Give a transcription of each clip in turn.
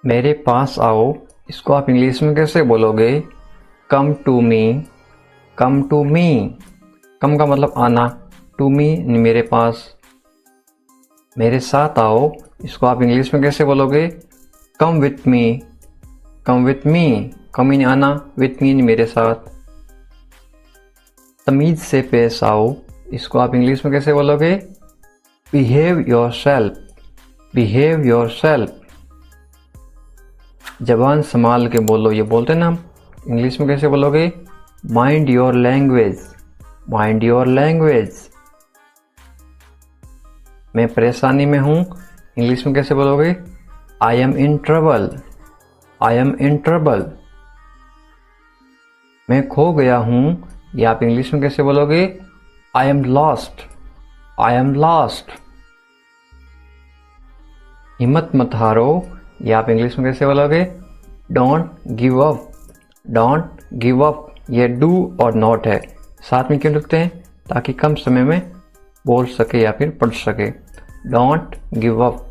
मेरे पास आओ, इसको आप इंग्लिश में कैसे बोलोगे? Come to me, come to me. कम का मतलब आना, टू मी मेरे पास। मेरे साथ आओ, इसको आप इंग्लिश में कैसे बोलोगे? Come with me, come with me. कम इन आना, विथ मी मेरे साथ। तमीज से पेश आओ, इसको आप इंग्लिश में कैसे बोलोगे? Behave your self, behave your self. जबान संभाल के बोलो, ये बोलते हैं ना हम, इंग्लिश में कैसे बोलोगे? Mind your language, mind your language. मैं परेशानी में हूँ, इंग्लिश में कैसे बोलोगे? I am in trouble, I am in trouble. मैं खो गया हूँ, ये आप इंग्लिश में कैसे बोलोगे? I am lost, I am lost. हिम्मत मत हारो, ये आप इंग्लिश में कैसे बोलोगे? Don't give up, don't give up. ये डू और नॉट है, साथ में क्यों लिखते हैं? ताकि कम समय में बोल सके या फिर पढ़ सके। Don't give up.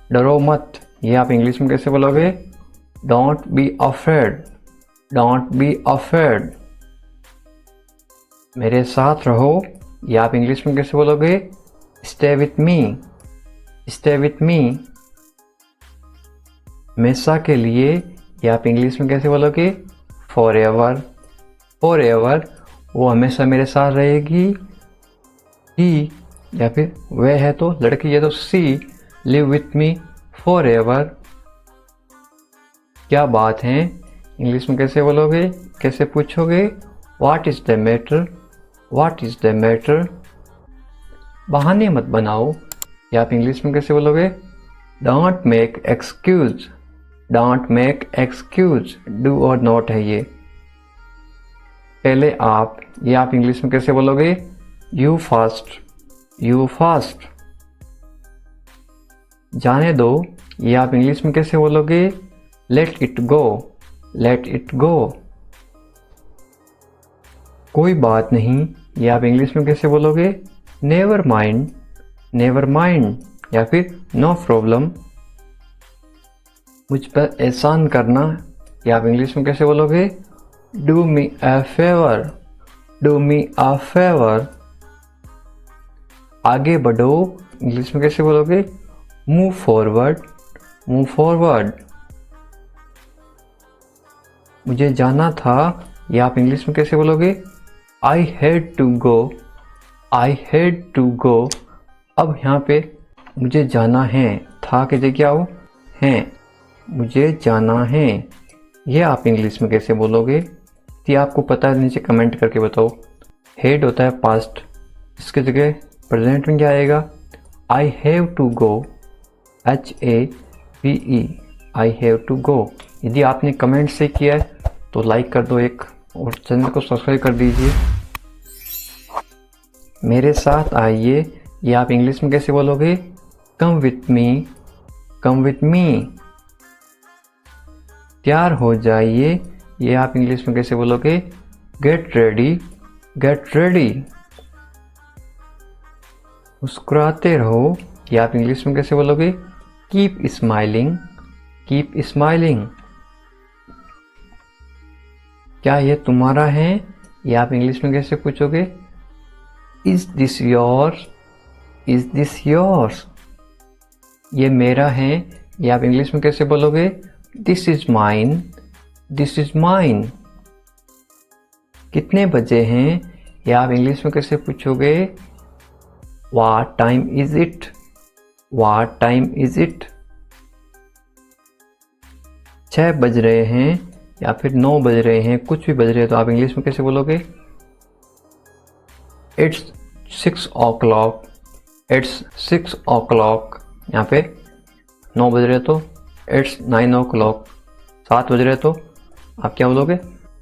डरो मत, ये आप इंग्लिश में कैसे बोलोगे? Don't be afraid, don't be afraid. मेरे साथ रहो, ये आप इंग्लिश में कैसे बोलोगे? Stay with me, stay with me. हमेशा के लिए, ये आप इंग्लिश में कैसे बोलोगे? For ever, for ever. वो हमेशा मेरे साथ रहेगी। ही या फिर वह है तो लड़की है तो सी live with me for ever. क्या बात है, इंग्लिश में कैसे बोलोगे? कैसे पूछोगे? What is the matter, what is the matter. बहाने मत बनाओ, या आप इंग्लिश में कैसे बोलोगे? Don't make excuse, don't make excuse. Do और नॉट है ये। पहले आप, ये आप इंग्लिश में कैसे बोलोगे? You fast, you fast. जाने दो, ये आप इंग्लिश में कैसे बोलोगे? Let it go, let it गो। कोई बात नहीं, ये आप इंग्लिश में कैसे बोलोगे? Never mind, never mind. या फिर नो प्रॉब्लम। मुझ पर एहसान करना, या आप इंग्लिश में कैसे बोलोगे? Do me a favour, do me a favour. आगे बढ़ो, इंग्लिश में कैसे बोलोगे? Move forward, move forward. मुझे जाना था, या आप इंग्लिश में कैसे बोलोगे? I had to go, I had to go. अब यहाँ पे मुझे जाना है, था के जगह क्या हो? हैं। मुझे जाना है, ये आप इंग्लिश में कैसे बोलोगे? ये आपको पता है, नीचे कमेंट करके बताओ। हेड होता है पास्ट, इसके जगह प्रेजेंट में क्या आएगा? I have to go, HAVE, I have to go. यदि आपने कमेंट से किया है तो लाइक कर दो एक, और चैनल को सब्सक्राइब कर दीजिए। मेरे साथ आइए, ये आप इंग्लिश में कैसे बोलोगे? Come with me, come with me. तैयार हो जाइए, ये आप इंग्लिश में कैसे बोलोगे? Get ready, get ready. मुस्कुराते रहो, ये आप इंग्लिश में कैसे बोलोगे? Keep smiling, keep smiling. क्या ये तुम्हारा है, ये आप इंग्लिश में कैसे पूछोगे? Is this yours, is this yours. ये मेरा है, ये आप इंग्लिश में कैसे बोलोगे? This is mine, this is mine. कितने बजे हैं, ये आप इंग्लिश में कैसे पूछोगे? What time is it, what time is it. 6 बज रहे हैं, या फिर 9 बज रहे हैं, कुछ भी बज रहे हैं, तो आप इंग्लिश में कैसे बोलोगे? It's 6 o'clock, it's 6 o'clock। यहाँ पे 9 बज रहे तो इट्स 9 o'clock, 7 बज रहे तो आप क्या बोलोगे?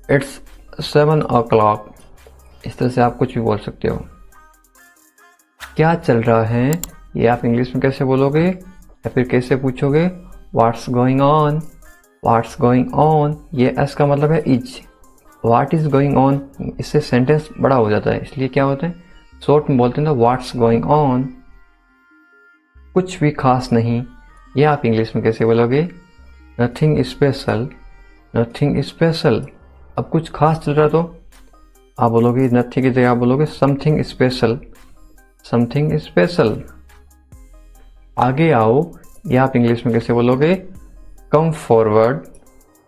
It's 7 o'clock। इस तरह से आप कुछ भी बोल सकते हो। क्या चल रहा है, ये आप इंग्लिश में कैसे बोलोगे, या फिर कैसे पूछोगे? What's going on, what's going on. ये एस का मतलब है is. What is going on, इससे सेंटेंस बड़ा हो जाता है, इसलिए क्या होता है, शॉर्ट में बोलते हैं ना, व्हाट्स गोइंग ऑन। कुछ भी खास नहीं, ये आप इंग्लिश में कैसे बोलोगे? Nothing special, nothing special. अब कुछ खास चल रहा तो आप बोलोगे नथिंग की जगह आप बोलोगे समथिंग स्पेशल, समथिंग स्पेशल। आगे आओ, ये आप इंग्लिश में कैसे बोलोगे? Come forward,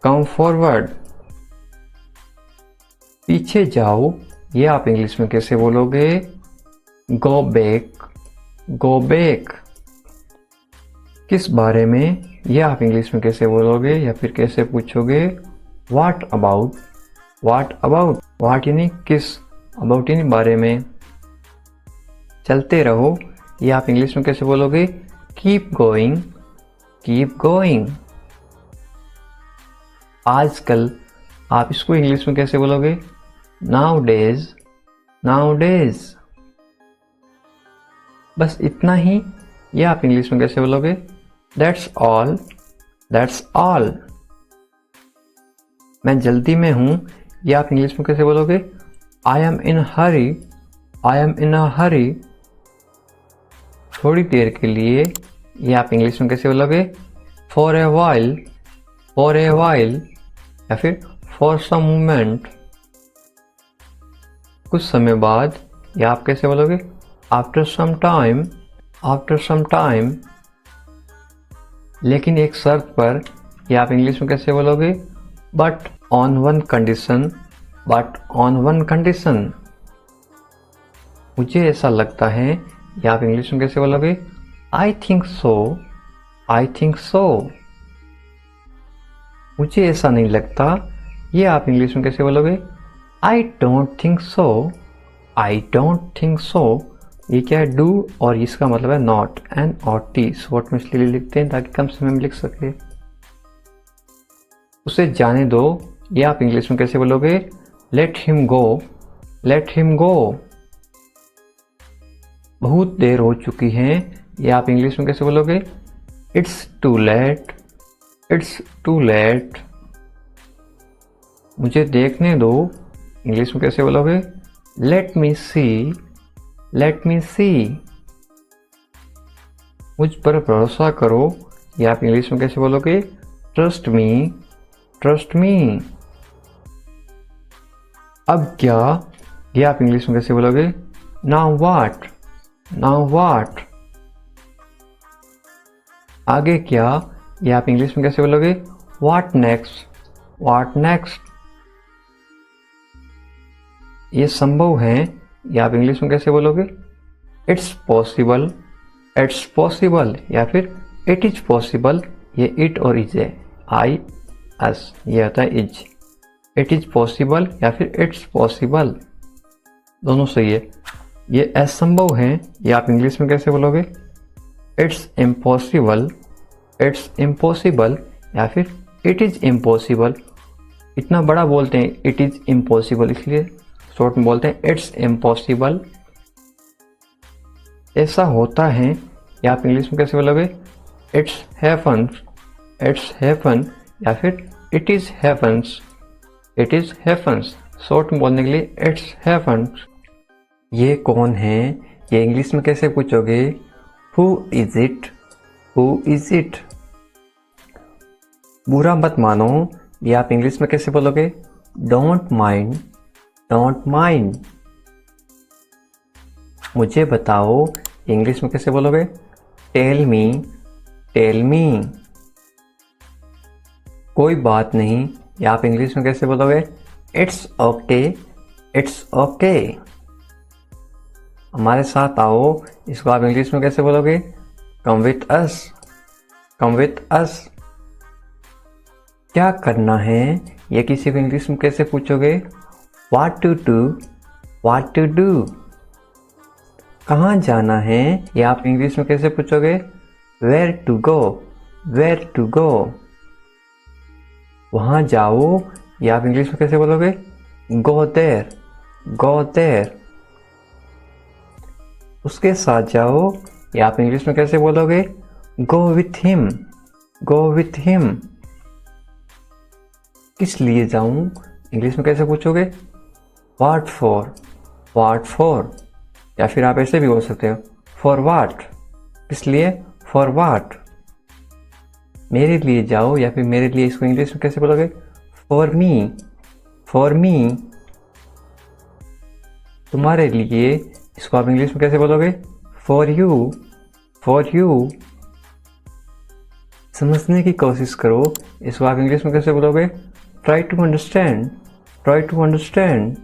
come forward. पीछे जाओ, ये आप इंग्लिश में कैसे बोलोगे? Go back, go back. किस बारे में, ये आप इंग्लिश में कैसे बोलोगे या फिर कैसे पूछोगे? What about, what about. What यानी किस, अबाउट यानी बारे में। चलते रहो, ये आप इंग्लिश में कैसे बोलोगे? Keep going, keep going. आजकल, आप इसको इंग्लिश में कैसे बोलोगे? Now days, now days. बस इतना ही, ये आप इंग्लिश में कैसे बोलोगे? That's all, that's all. मैं जल्दी में हूं, ये आप इंग्लिश में कैसे बोलोगे? I am in hurry, I am in a hurry. थोड़ी देर के लिए, ये आप इंग्लिश में कैसे बोलोगे? For a while, for a while या फिर फॉर सम मोमेंट। कुछ समय बाद, ये आप कैसे बोलोगे? After some time, after some time. लेकिन एक शर्त पर, ये आप इंग्लिश में कैसे बोलोगे? But on one condition, but on one condition. मुझे ऐसा लगता है, ये आप इंग्लिश में कैसे बोलोगे? I think so, I think so. मुझे ऐसा नहीं लगता, ये आप इंग्लिश में कैसे बोलोगे? I don't think so, I don't think so. ये क्या है? डू, और इसका मतलब है नॉट, एन और टी। शॉर्ट में इसलिए लिखते हैं ताकि कम समय में लिख सके। उसे जाने दो, ये आप इंग्लिश में कैसे बोलोगे? Let him go, let him go. बहुत देर हो चुकी है, ये आप इंग्लिश में कैसे बोलोगे? It's too late, it's too late. मुझे देखने दो, इंग्लिश में कैसे बोलोगे? Let me see, let me see. मुझ पर भरोसा करो, ये आप इंग्लिश में कैसे बोलोगे? Trust me, trust me. अब क्या, ये आप इंग्लिश में कैसे बोलोगे? Now what, now what. आगे क्या, ये आप इंग्लिश में कैसे बोलोगे? What next, what next. ये संभव है, ये आप इंग्लिश में कैसे बोलोगे? इट्स पॉसिबल, इट्स पॉसिबल या फिर इट इज पॉसिबल। ये इट और इज है, आई एस, ये होता है इज। इट इज पॉसिबल या फिर इट्स पॉसिबल, दोनों सही है। ये असंभव है, ये आप इंग्लिश में कैसे बोलोगे? इट्स इम्पॉसिबल, इट्स इम्पॉसिबल या फिर इट इज इम्पॉसिबल। इतना बड़ा बोलते हैं इट इज इम्पॉसिबल, इसलिए शॉर्ट में बोलते हैं इट्स इम्पॉसिबल। ऐसा होता है, या आप इंग्लिश में कैसे बोलोगे? इट्स हैपन्स, इट्स हैपन या फिर it is happens, it is happens. Short में बोलने के लिए इट्स हैपन्स। ये कौन है, ये इंग्लिश में कैसे पूछोगे? Who is it, who is it. बुरा मत मानो, ये आप इंग्लिश में कैसे बोलोगे? Don't mind, don't mind. मुझे बताओ, इंग्लिश में कैसे बोलोगे? Tell me, tell me. कोई बात नहीं, या आप इंग्लिश में कैसे बोलोगे? It's okay, it's okay. हमारे साथ आओ, इसको आप इंग्लिश में कैसे बोलोगे? Come with us, come with us. क्या करना है, ये किसी को इंग्लिश में कैसे पूछोगे? What to do, what to do. कहाँ जाना है, ये आप इंग्लिश में कैसे पूछोगे? Where to go, where to go. वहाँ जाओ, ये आप इंग्लिश में कैसे बोलोगे? Go there, go there. उसके साथ जाओ, ये आप इंग्लिश में कैसे बोलोगे? Go with him, go with him. किस लिए जाऊं, इंग्लिश में कैसे पूछोगे? व्हाट फॉर, व्हाट फॉर या फिर आप ऐसे भी बोल सकते हो फॉर व्हाट। किस लिए? For what. मेरे लिए जाओ, या फिर मेरे लिए इसको इंग्लिश में कैसे बोलोगे? For me, for me. तुम्हारे लिए इसको आप इंग्लिश में कैसे बोलोगे? For you, for you. समझने की कोशिश करो, इसको आप इंग्लिश में कैसे बोलोगे? Try to understand, try to understand.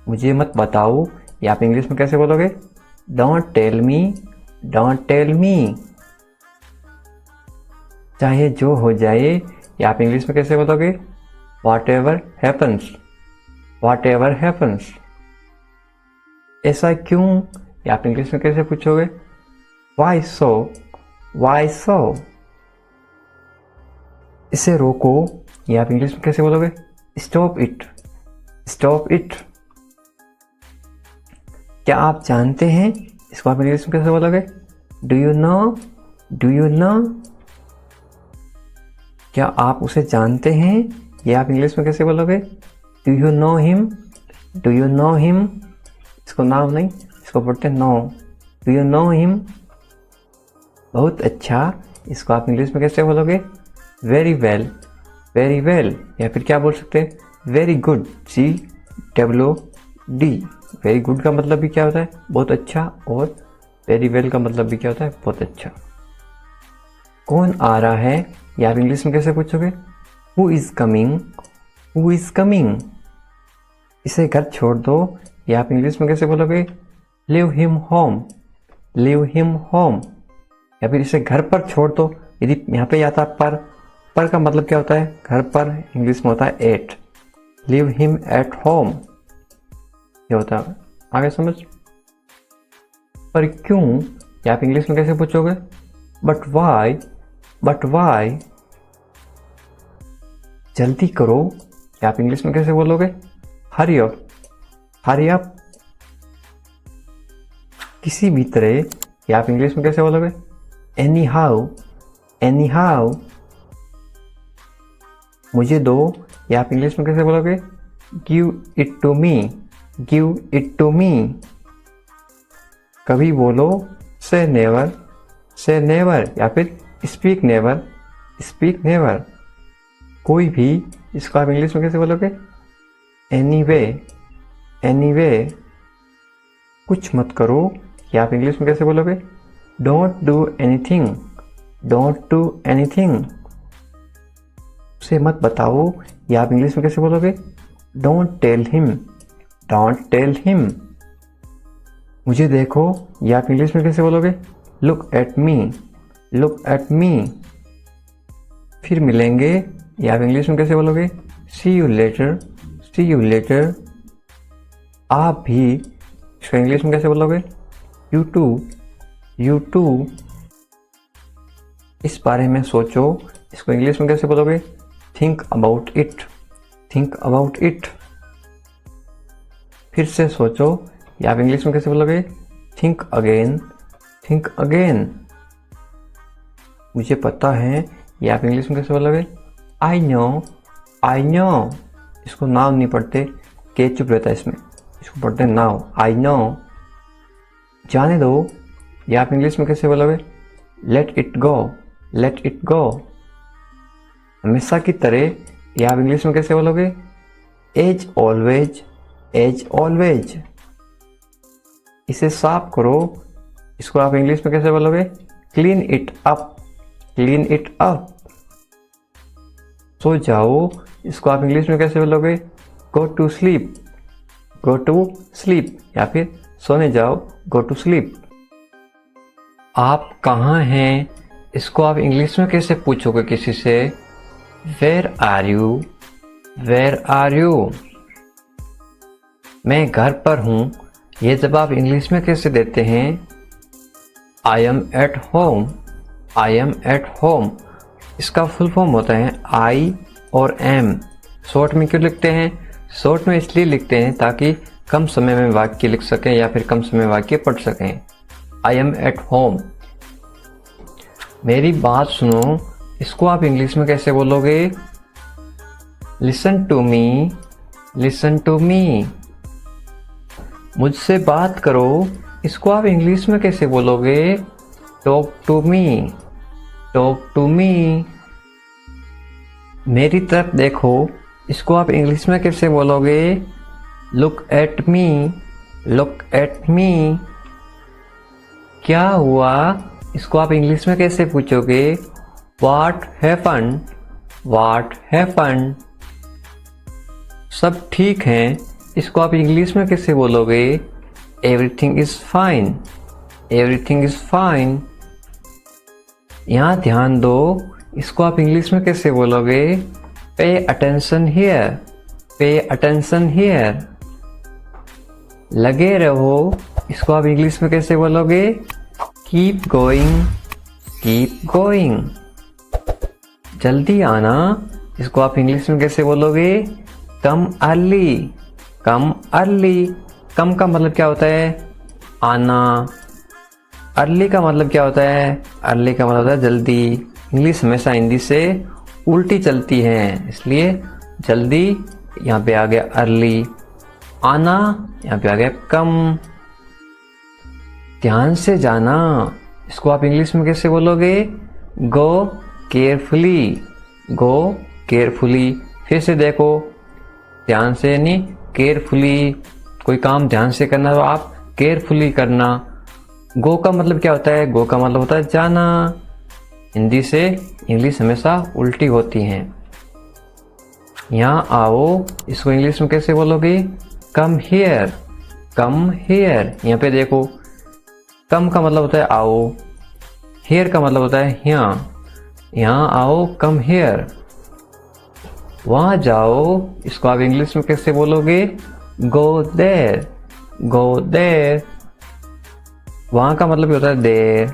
मुझे मत बताओ, ये आप इंग्लिश में कैसे बोलोगे? Don't tell me, don't tell me. चाहे जो हो जाए, ये आप इंग्लिश में कैसे बोलोगे? What ever happens, what ever happens. ऐसा क्यों, ये आप इंग्लिश में कैसे पूछोगे? वाई सो, वाई सो। इसे रोको, ये आप इंग्लिश में कैसे बोलोगे? Stop it, stop it. क्या आप जानते हैं, इसको आप इंग्लिश में कैसे बोलोगे? Do you no, do you no. क्या आप उसे जानते हैं, ये आप इंग्लिश में कैसे बोलोगे? Do you know him, do you know him. इसको नाम नहीं, इसको बोलते हैं know. Do you know him. बहुत अच्छा, इसको आप इंग्लिश में कैसे बोलोगे? Very well, very well. या फिर क्या बोल सकते हैं? Very good, GWD। Very good का मतलब भी क्या होता है? बहुत अच्छा। और वेरी वेल का मतलब भी क्या होता है? बहुत अच्छा। कौन आ रहा है, या आप इंग्लिश में कैसे पूछोगे? Who is coming, who is coming. इसे घर छोड़ दो, या आप इंग्लिश में कैसे बोलोगे? Leave him home, leave him home. या फिर इसे घर पर छोड़ दो, यदि यहाँ पे आता पर का मतलब क्या होता है? घर पर इंग्लिश में होता है at. Leave him at home, ये होता है। आगे समझ? पर क्यों, या आप इंग्लिश में कैसे पूछोगे? But why, but why. जल्दी करो, या आप इंग्लिश में कैसे बोलोगे? Hurry up, hurry up. किसी भी तरह, या आप इंग्लिश में कैसे बोलोगे? Anyhow, anyhow. मुझे दो, या आप इंग्लिश में कैसे बोलोगे? Give it to me, give it to me. कभी बोलो से नेवर, से नेवर। या फिर स्पीक नेवर, स्पीक नेवर। कोई भी, इसको आप इंग्लिश में कैसे बोलोगे? Anyway, anyway. कुछ मत करो, या आप इंग्लिश में कैसे बोलोगे? Don't do anything, don't do anything. उसे मत बताओ, या आप इंग्लिश में कैसे बोलोगे? Don't tell him, don't tell him. मुझे देखो, या आप इंग्लिश में कैसे बोलोगे? Look at me, look at me. फिर मिलेंगे, या आप इंग्लिश में कैसे बोलोगे? See you later, see you later. आप भी, इसको इंग्लिश में कैसे बोलोगे? You too, you too. इस बारे में सोचो, इसको इंग्लिश में कैसे बोलोगे? Think about it, think about it. फिर से सोचो, या आप इंग्लिश में कैसे बोलोगे? Think again, think again. मुझे पता है, या आप इंग्लिश में कैसे बोलोगे? I know, I know. इसको नाउ नहीं पढ़ते, के चुप रहता है इसमें, इसको पढ़ते हैं नाउ। I know. जाने दो, या आप इंग्लिश में कैसे बोलोगे? Let it go, let it go. हमेशा की तरह, या आप इंग्लिश में कैसे बोलोगे? As always, as always. इसे साफ करो, इसको आप इंग्लिश में कैसे बोलोगे? Clean it up, clean it up. सो जाओ, इसको आप इंग्लिश में कैसे बोलोगे? Go to sleep, go to sleep. या फिर सोने जाओ, गो टू स्लीप। आप कहाँ हैं, इसको आप इंग्लिश में कैसे पूछोगे किसी से? Where are you, where are you. मैं घर पर हूँ, ये जवाब इंग्लिश में कैसे देते हैं? आई am at home, I am at home. इसका फुल फॉर्म होता है आई और एम। शॉर्ट में क्यों लिखते हैं? शॉर्ट में इसलिए लिखते हैं ताकि कम समय में वाक्य लिख सकें या फिर कम समय में वाक्य पढ़ सकें। I am at home. मेरी बात सुनो, इसको आप इंग्लिश में कैसे बोलोगे? Listen to me, listen to me. मुझसे बात करो, इसको आप इंग्लिश में कैसे बोलोगे? Talk to me, talk to me. मेरी तरफ देखो, इसको आप इंग्लिश में कैसे बोलोगे? Look at me, look at me. क्या हुआ? इसको आप इंग्लिश में कैसे पूछोगे? What happen, what happen. सब ठीक है, इसको आप इंग्लिश में कैसे बोलोगे? Everything is fine, everything is fine. यहाँ ध्यान दो, इसको आप इंग्लिश में कैसे बोलोगे? Pay attention here, pay attention here. लगे रहो, इसको आप इंग्लिश में कैसे बोलोगे? Keep going, keep going. जल्दी आना, इसको आप इंग्लिश में कैसे बोलोगे? कम अर्ली, कम अर्ली। कम का मतलब क्या होता है? आना। अर्ली का मतलब क्या होता है? अर्ली का मतलब होता है जल्दी। इंग्लिश हमेशा हिंदी से उल्टी चलती है, इसलिए जल्दी यहाँ पे आ गया अर्ली। आना यहाँ पे आ गया कम। ध्यान से जाना, इसको आप इंग्लिश में कैसे बोलोगे? गो केयरफुली, गो केयरफुली। फिर से देखो, ध्यान से यानी केयरफुली। कोई काम ध्यान से करना तो आप केयरफुली करना। गो का मतलब क्या होता है? गो का मतलब होता है जाना। हिंदी से इंग्लिश हमेशा उल्टी होती हैं। यहाँ आओ, इसको इंग्लिश में कैसे बोलोगे? Come here, come here. यहाँ पे देखो, कम का मतलब होता है आओ, हियर का मतलब होता है यहाँ। यहाँ आओ, कम हियर। वहाँ जाओ, इसको आप इंग्लिश में कैसे बोलोगे? Go there, go there. वहाँ का मतलब होता है देर,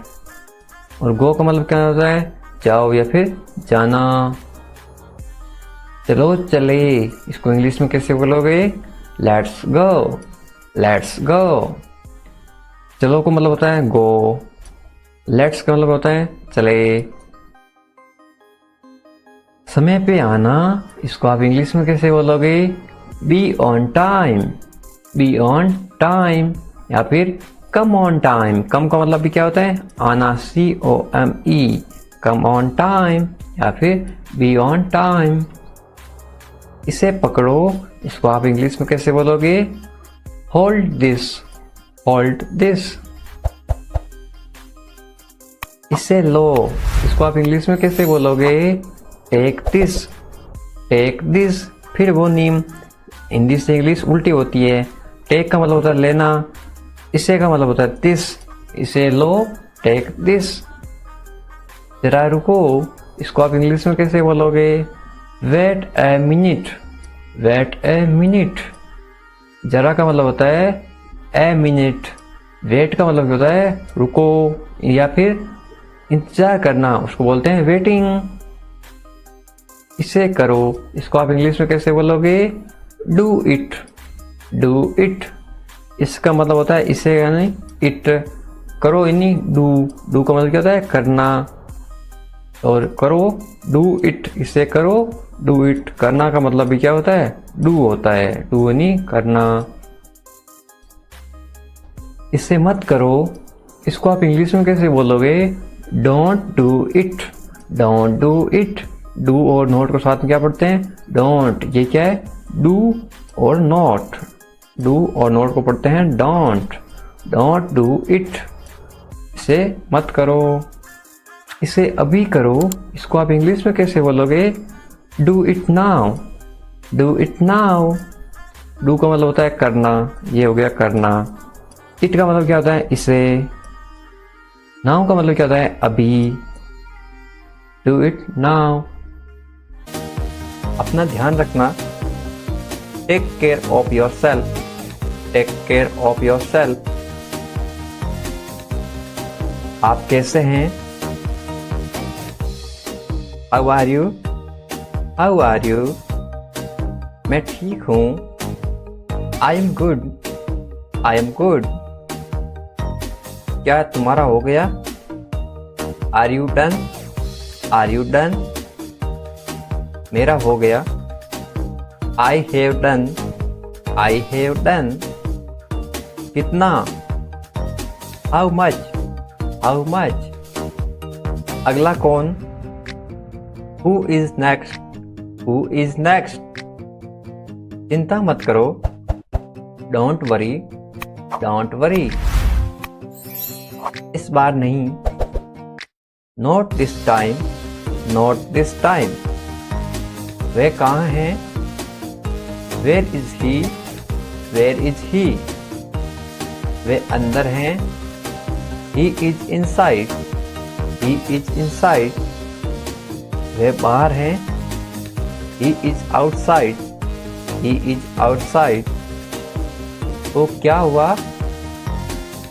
और गो का मतलब क्या होता है? जाओ या फिर जाना। चलो चले, इसको इंग्लिश में कैसे बोलोगे? Let's go, let's go. चलो का मतलब होता है गो, लेट्स का मतलब होता है चले। समय पे आना, इसको आप इंग्लिश में कैसे बोलोगे? Be on time, be on time. या फिर कम ऑन टाइम। कम का मतलब भी क्या होता है? आना, COME, कम ऑन टाइम। या फिर बी ऑन टाइम। इसे पकड़ो, इसको आप इंग्लिश में कैसे बोलोगे? Hold this, hold this. इसे लो, इसको आप इंग्लिश में कैसे बोलोगे? Take this, take this. फिर वो नीम, हिंदी से इंग्लिश उल्टी होती है। टेक का मतलब होता है लेना, इसे का मतलब होता है दिस। इसे लो, टेक दिस। जरा रुको, इसको आप इंग्लिश में कैसे बोलोगे? Wait a minute, wait a minute. जरा का मतलब होता है ए मिनट। वेट का मतलब होता है रुको या फिर इंतजार करना, उसको बोलते हैं वेटिंग। इसे करो, इसको आप इंग्लिश में कैसे बोलोगे? Do it, do it. इसका मतलब होता है इसे यानी इट। करो यानी डू, डू का मतलब क्या होता है? करना। और करो, डू इट। इसे करो, डू इट। करना का मतलब भी क्या होता है? डू होता है। डू यानी करना। इसे मत करो, इसको आप इंग्लिश में कैसे बोलोगे? Don't do it, don't do it. Do और नॉट को साथ में क्या पढ़ते हैं? डोंट। ये क्या है? डू और नॉट। डू और नॉट को पढ़ते हैं डोंट, डोंट डू इट। इसे मत करो, इसे अभी करो। इसको आप इंग्लिश में कैसे बोलोगे? Do it now, do it now. Do का मतलब होता है करना, ये हो गया करना। इट का मतलब क्या होता है? इसे। नाउ का मतलब क्या होता है? अभी। Do it now. अपना ध्यान रखना। Take care of yourself, take care of yourself. आप कैसे हैं? How are you, how are you. मैं ठीक हूँ। I am good, I am good. क्या तुम्हारा हो गया? Are you done, are you done. मेरा हो गया। I have done, I have done. कितना? How much, how much. अगला कौन? Who is next? Who is next? चिंता मत करो, डोंट वरी, डोंट वरी। इस बार नहीं, not this time, not this time. वे कहाँ हैं? Where is he, where is he? वे अंदर हैं, he is inside, he is inside. वे बाहर हैं, he is outside, he is outside. तो क्या हुआ?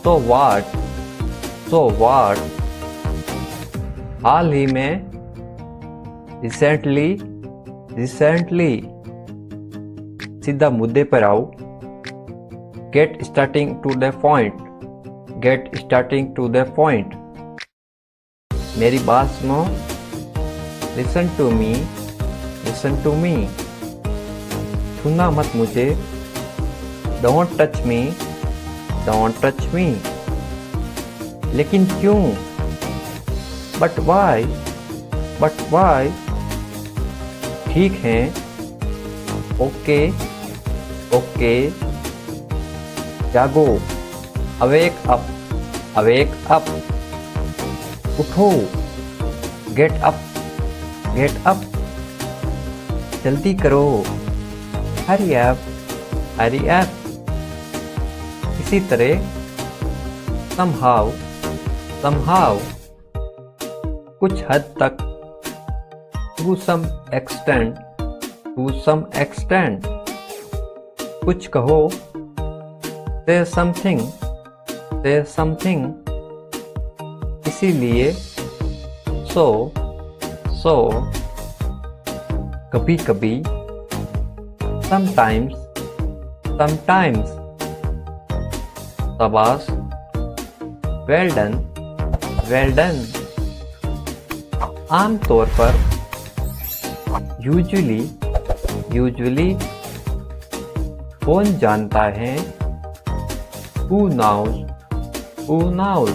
तो व्हाट, तो व्हाट? हाल ही में, रिसेंटली, रिसेंटली। सीधा मुद्दे पर आओ, get starting to the point, get starting to the point. मेरी बात सुनो, listen to me, listen to me. छूना मत मुझे, don't touch me, don't touch me. लेकिन क्यों? But why, but why? ठीक है, ओके, ओके। जागो, अवेक अप, अवेक अप। उठो, गेट अप, गेट अप। जल्दी करो, हरी अप, हरी अप। इसी तरह somehow, somehow, कुछ हद तक, to some extent, to some extent। कुछ कहो, say something, say something। इसीलिए, so, so। कभी कभी, sometimes, sometimes। शाबाश, well done, well done। आमतौर पर, usually, usually। कौन जानता है? who knows, who knows।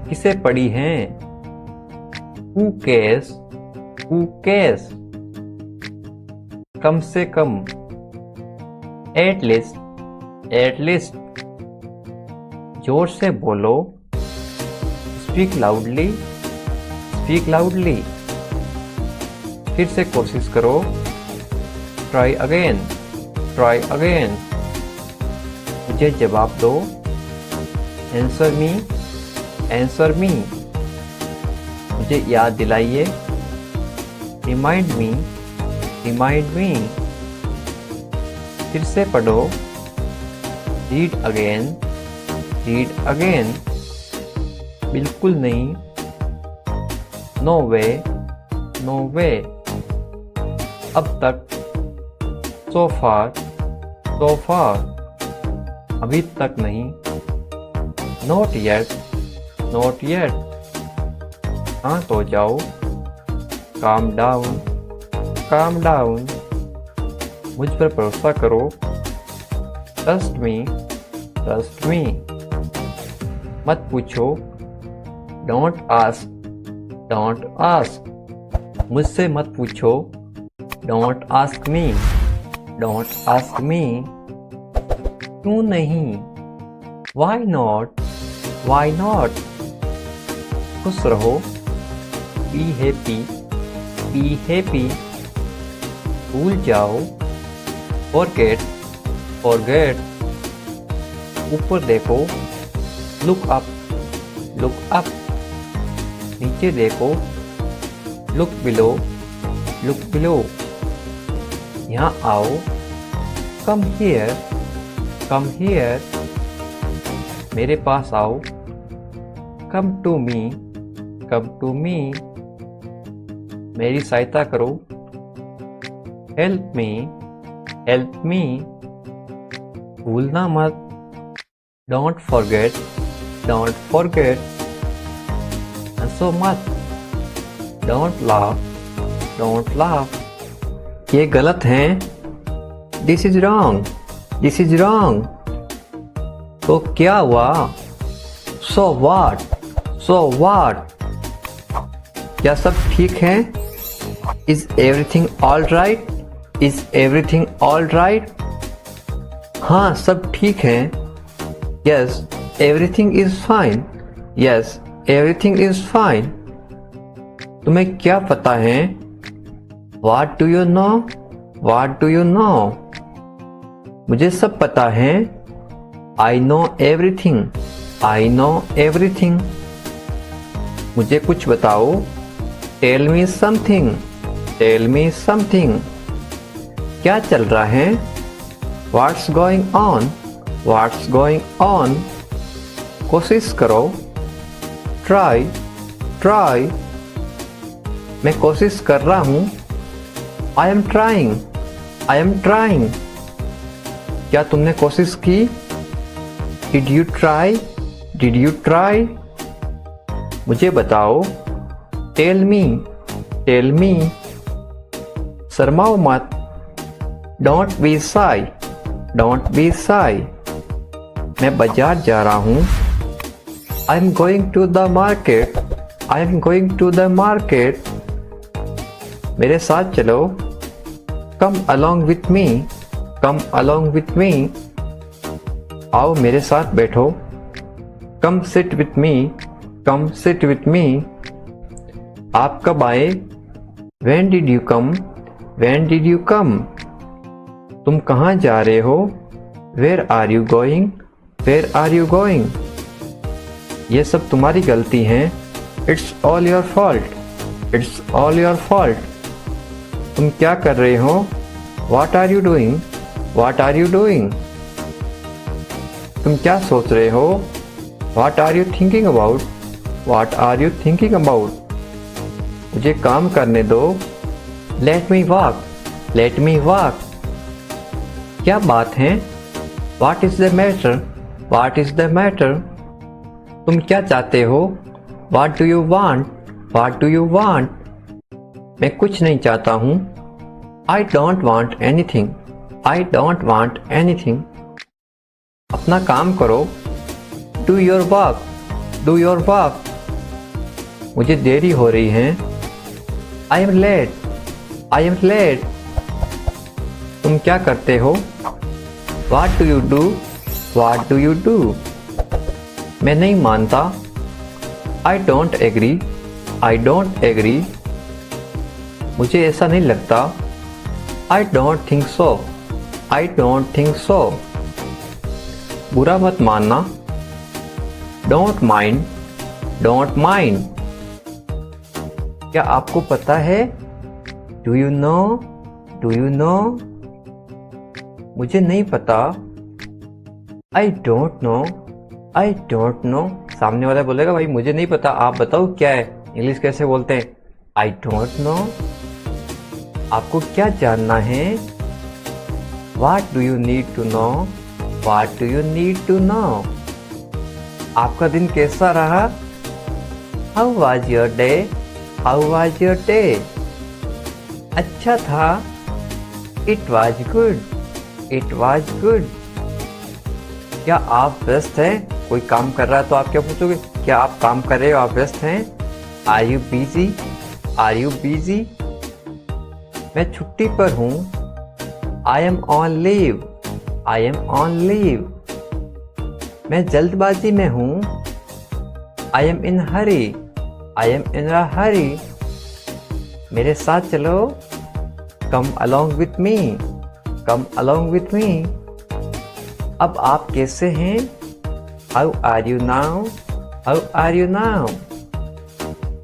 किसे पढ़ी हैं? who cares, who cares। कम से कम, at least, at least। जोर से बोलो, speak loudly, speak loudly। फिर से कोशिश करो, try again, try again। मुझे जवाब दो, answer me, answer me। मुझे याद दिलाइए, remind me, remind me। फिर से पढ़ो, read again, read again। बिल्कुल नहीं, no way, no way। अब तक, so far, so far। अभी तक नहीं, not yet, not yet। शांत हो जाओ, calm down, calm down। मुझ पर भरोसा करो, trust me, trust me। मत पूछो, don't ask, don't ask। मुझसे मत पूछो, don't ask me, don't ask me। क्यों नहीं? Why not, why not? खुश रहो, be happy, be happy। भूल जाओ, forget, forget। ऊपर देखो, look up, look up। नीचे देखो, look below, look below। यहाँ आओ, come here, come here। मेरे पास आओ, come to me, come to me। मेरी सहायता करो, help me, help me। भूलना मत, don't forget, don't forget। हंसो मत, don't laugh, don't laugh। ये गलत है, this is wrong, this is wrong। तो क्या हुआ? so what, So what? क्या सब ठीक है? Is everything all right? Is everything all right? हाँ, सब ठीक है. Yes, everything is fine. Yes, everything is fine. तुम्हें क्या पता है? What do you know? What do you know? मुझे सब पता है. I know everything. I know everything. मुझे कुछ बताओ. Tell me something. Tell me something. क्या चल रहा है? What's going on? What's going on? कोशिश करो. Try. Try. मैं कोशिश कर रहा हूँ. I am trying. I am trying. क्या तुमने कोशिश की? Did you try? Did you try? मुझे बताओ. Tell me. Tell me. शर्माओ मत. Don't be shy. Don't be shy. मैं बाजार जा रहा हूँ. I am going to the market. I am going to the market. मेरे साथ चलो. Come along with me. Come along with me. आओ मेरे साथ बैठो. Come sit with me. Come sit with me. आप कब आए? When did you come? When did you come? तुम कहाँ जा रहे हो? Where are you going? Where are you going? ये सब तुम्हारी गलती है. It's all your fault. It's all your fault. तुम क्या कर रहे हो? What are you doing? What are you doing? तुम क्या सोच रहे हो? What are you thinking about? What are you thinking about? मुझे काम करने दो. Let me walk. Let me walk. क्या बात है? What is the matter? What is the matter? तुम क्या चाहते हो? What do you want? What do you want? मैं कुछ नहीं चाहता हूँ. I don't want anything. I don't want anything. अपना काम करो. Do your work. Do your work. मुझे देरी हो रही है. I am late. I am late. तुम क्या करते हो? What do you do? What do you do? मैं नहीं मानता. I don't agree. I don't agree. मुझे ऐसा नहीं लगता. I don't think so. I don't think so. बुरा मत मानना. Don't mind. Don't mind. क्या आपको पता है? Do you know? Do you know? मुझे नहीं पता. I don't know. I don't know. सामने वाला बोलेगा भाई मुझे नहीं पता, आप बताओ क्या है. इंग्लिश कैसे बोलते हैं? I don't know. आपको क्या जानना है? What do you need to know? What do you need to know? आपका दिन कैसा रहा? How was your day? How was your day? अच्छा था. It was good. It was good. क्या आप व्यस्त हैं? कोई काम कर रहा है तो आप क्या पूछोगे? क्या आप काम कर रहे हो? आप व्यस्त हैं? Are you busy? Are you busy? मैं छुट्टी पर हूँ. I am on leave. I am on leave. मैं जल्दबाजी में हूँ. I am in hurry. I am in a hurry. मेरे साथ चलो. Come along with me. Come along with me. अब आप कैसे हैं? How are you now? How are you now?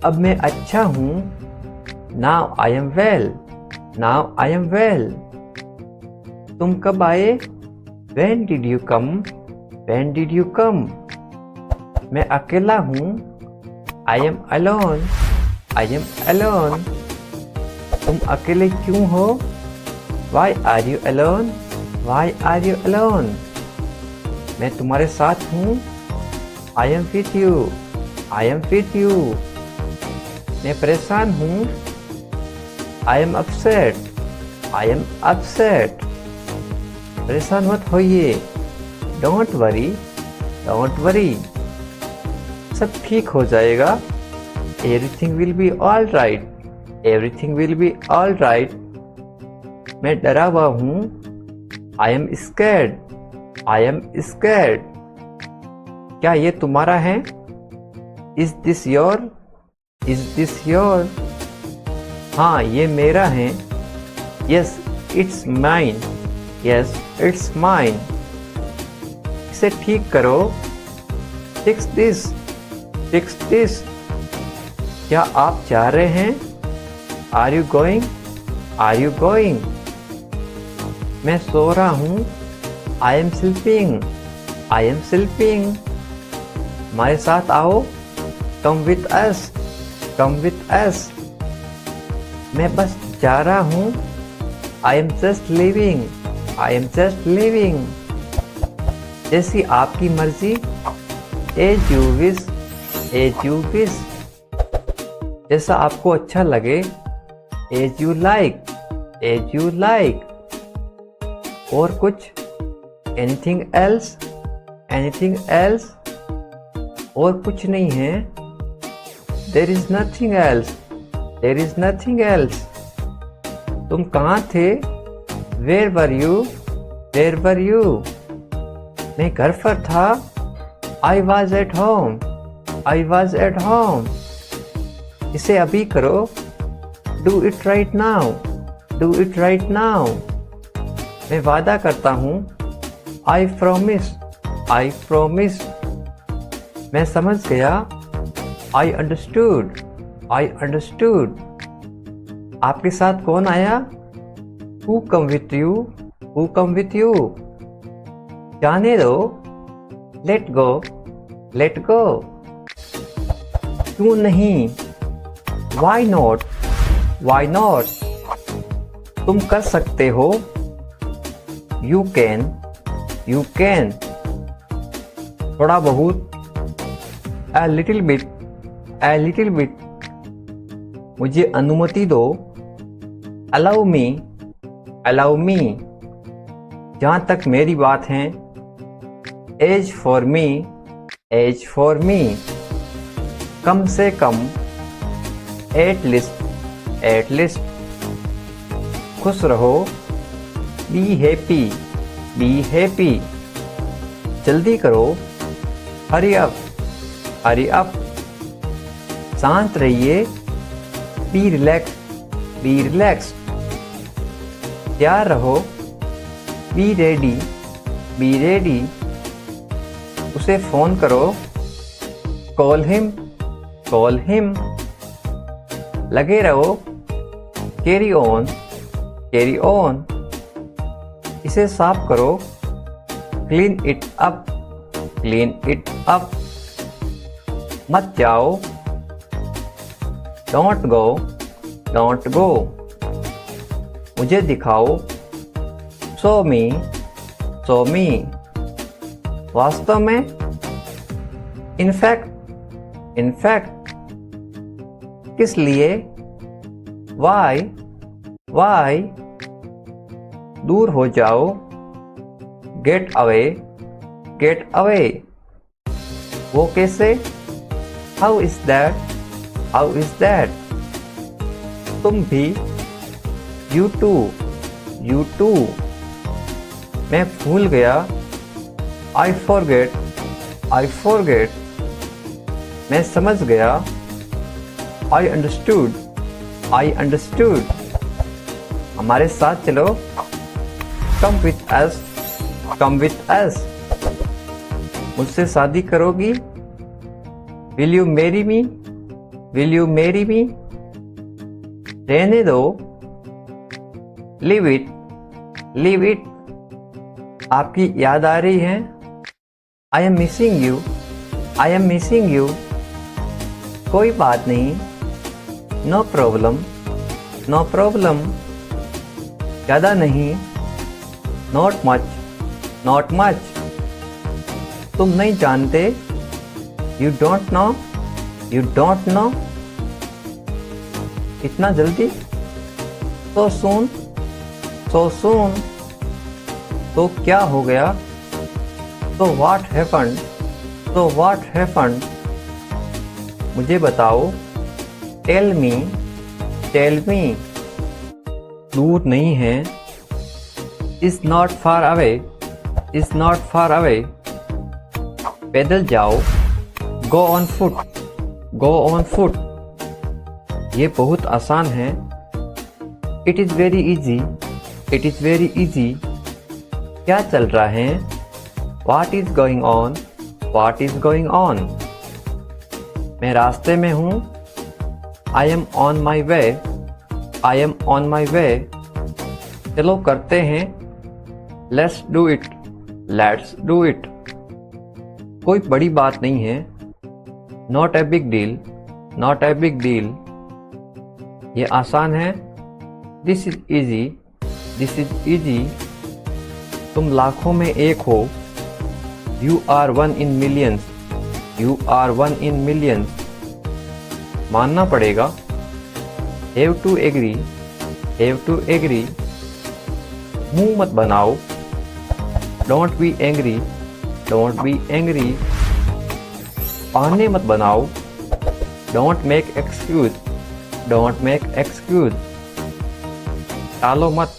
अब मैं अच्छा हूँ. Now I am well. Now I am well. तुम कब आए? When did you come? When did you come? मैं अकेला हूँ. I am alone. I am alone. तुम अकेले क्यों हो? Why are you alone? Why are you alone? मैं तुम्हारे साथ हूँ. I am with you. I am with you. मैं परेशान हूँ. I am upset. I am upset. परेशान मत होइए. Don't worry. Don't worry. सब ठीक हो जाएगा। Everything will be all right. Everything will be all right. मैं डरा हुआ हूँ। I am scared. I am scared. क्या ये तुम्हारा है? Is this your? Is this your? हाँ, ये मेरा है। Yes it's mine. Yes it's mine. इसे ठीक करो। Fix this. Fix this. क्या आप जा रहे हैं? Are you going? Are you going? मैं सो रहा हूँ। I am sleeping. I am sleeping. हमारे साथ आओ। Come with us. Come with us. मैं बस जा रहा हूँ। I am just leaving. I am just leaving. जैसी आपकी मर्जी। As you wish. As you wish. जैसा आपको अच्छा लगे। As you like. As you like. और कुछ? Anything else? Anything else? और कुछ नहीं है। There is nothing else. There is nothing else. तुम कहाँ थे? Where were you? Where were you? मैं घर पर था। I was at home. I was at home. इसे अभी करो। Do it right now. Do it right now. मैं वादा करता हूँ। I promise. I promise. मैं समझ गया। I understood. I understood. आपके साथ कौन आया? Who come with you? Who come with you? जाने दो। Let go. Let go. क्यों नहीं? Why not? Why not? तुम कर सकते हो। You can. You can. थोड़ा बहुत। A little bit. A little bit. मुझे अनुमति दो। Allow me. Allow me. जहाँ तक मेरी बात है। Age for me. Age for me. कम से कम। At least. At least. खुश रहो। Be happy. Be happy. जल्दी करो। Hurry up. Hurry up. शांत रहिए। Be relaxed. Be relaxed. तैयार रहो। Be ready. Be ready. उसे फोन करो। Call him. Call him. लगे रहो। Carry on. Carry on. इसे साफ करो। Clean it up. Clean it up. मत जाओ। Don't go. Don't go. मुझे दिखाओ। Show me. Show me. वास्तव में। In fact. In fact. किस लिए? Why. Why. दूर हो जाओ। Get away. Get away. वो कैसे? How is that? How is that? तुम भी। You too. You too. मैं भूल गया। I forget. I forget. मैं समझ गया। I understood. I understood. हमारे साथ चलो। Come with us. Come with us. मुझसे शादी करोगी? Will you marry me? Will you marry me? रहने दो। Leave it. Leave it. आपकी याद आ रही है। I am missing you. I am missing you. कोई बात नहीं। No problem. No problem. ज़्यादा नहीं। Not much. Not much. तुम नहीं जानते। You don't know. You don't know. इतना जल्दी? So soon. So soon. तो क्या हो गया? So what happened? So what happened? मुझे बताओ। Tell me, tell me. दूर नहीं है। Is not far away, is not far away. पैदल जाओ। Go on foot, go on foot. ये बहुत आसान है। It is very easy, it is very easy. क्या चल रहा है? What is going on? What is going on? मैं रास्ते में हूँ। I am on my way, I am on my way। चलो करते हैं। Let's do it, let's do it। कोई बड़ी बात नहीं है। Not a big deal, not a big deal। ये आसान है। This is easy, this is easy। तुम लाखों में एक हो। You are one in millions, you are one in millions। मानना पड़ेगा। Have to agree, have to agree। मुंह मत बनाओ। Don't be angry, don't be angry। बहाने मत बनाओ। Don't make excuse, don't make excuse। टालो मत।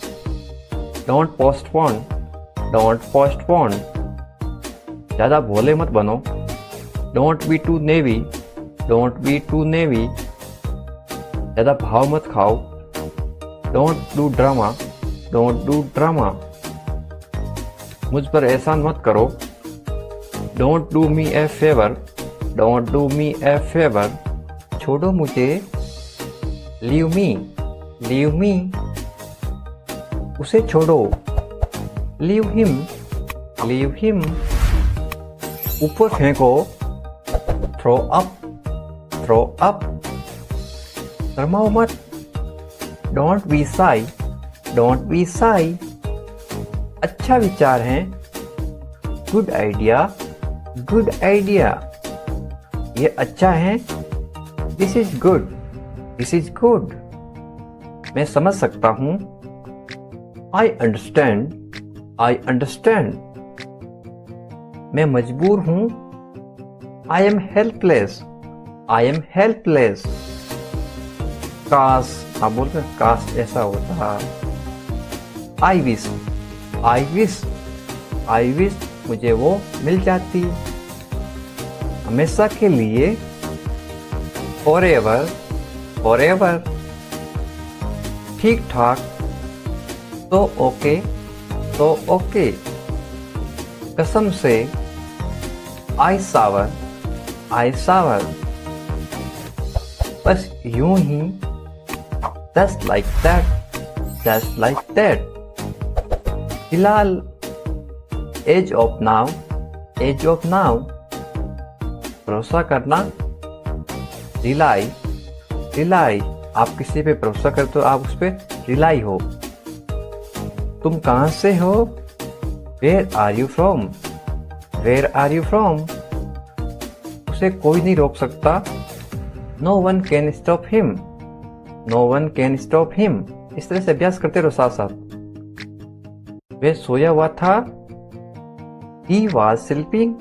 Don't postpone, don't postpone। ज़्यादा भोले मत बनो। Don't be too navy, don't be too navy। ज़्यादा भाव मत खाओ। Don't do drama, don't do drama। मुझ पर एहसान मत करो। Don't do me a favor, don't do me a favor। छोड़ो मुझे। Leave me, leave me। उसे छोड़ो। Leave him, leave him। ऊपर फेंको। Throw up, throw up. शर्माओ मत। Don't be shy, don't be shy. अच्छा विचार है। Good idea, good idea. ये अच्छा है। This is good, this is good. मैं समझ सकता हूँ। I understand, I understand. मैं मजबूर हूँ। I am helpless, I am helpless. काश, आप बोलते हैं काश ऐसा होता। I wish, I wish, I wish मुझे वो मिल जाती। हमेशा के लिए। Forever, forever. ठीक ठाक। तो ओके, तो ओके। कसम से। आई सावर, आई सावर। बस यूं ही। Just like that, just like that. फिलहाल। As of now, as of now. भरोसा करना। Rely, rely. आप किसी पे भरोसा करते हो, आप उस पर रिलाई हो। तुम कहाँ से हो? Where are you from? Where are you from? उसे कोई नहीं रोक सकता। No one can stop him, no one can stop him। इस तरह से अभ्यास करते रहो साथ साथ। वह सोया हुआ था। He was sleeping,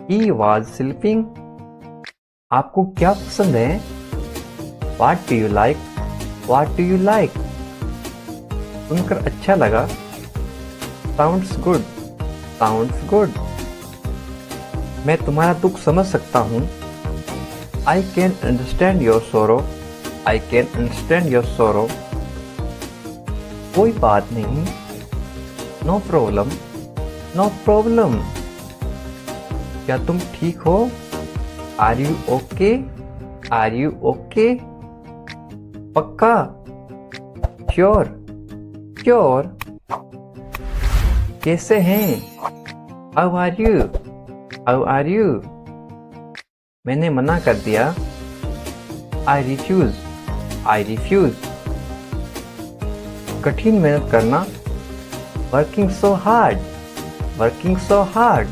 he was sleeping। आपको क्या पसंद है? What do you like, what do you like? सुनकर अच्छा लगा। Sounds good, sounds good। मैं तुम्हारा दुख समझ सकता हूँ। I can understand your sorrow, I can understand your sorrow। कोई बात नहीं। No problem, no problem। क्या तुम ठीक हो? Are you okay, are you okay? पक्का। Sure, sure। कैसे हैं? How are you? How are you? मैंने मना कर दिया। I refuse, I refuse। कठिन मेहनत करना। Working so hard, working so hard।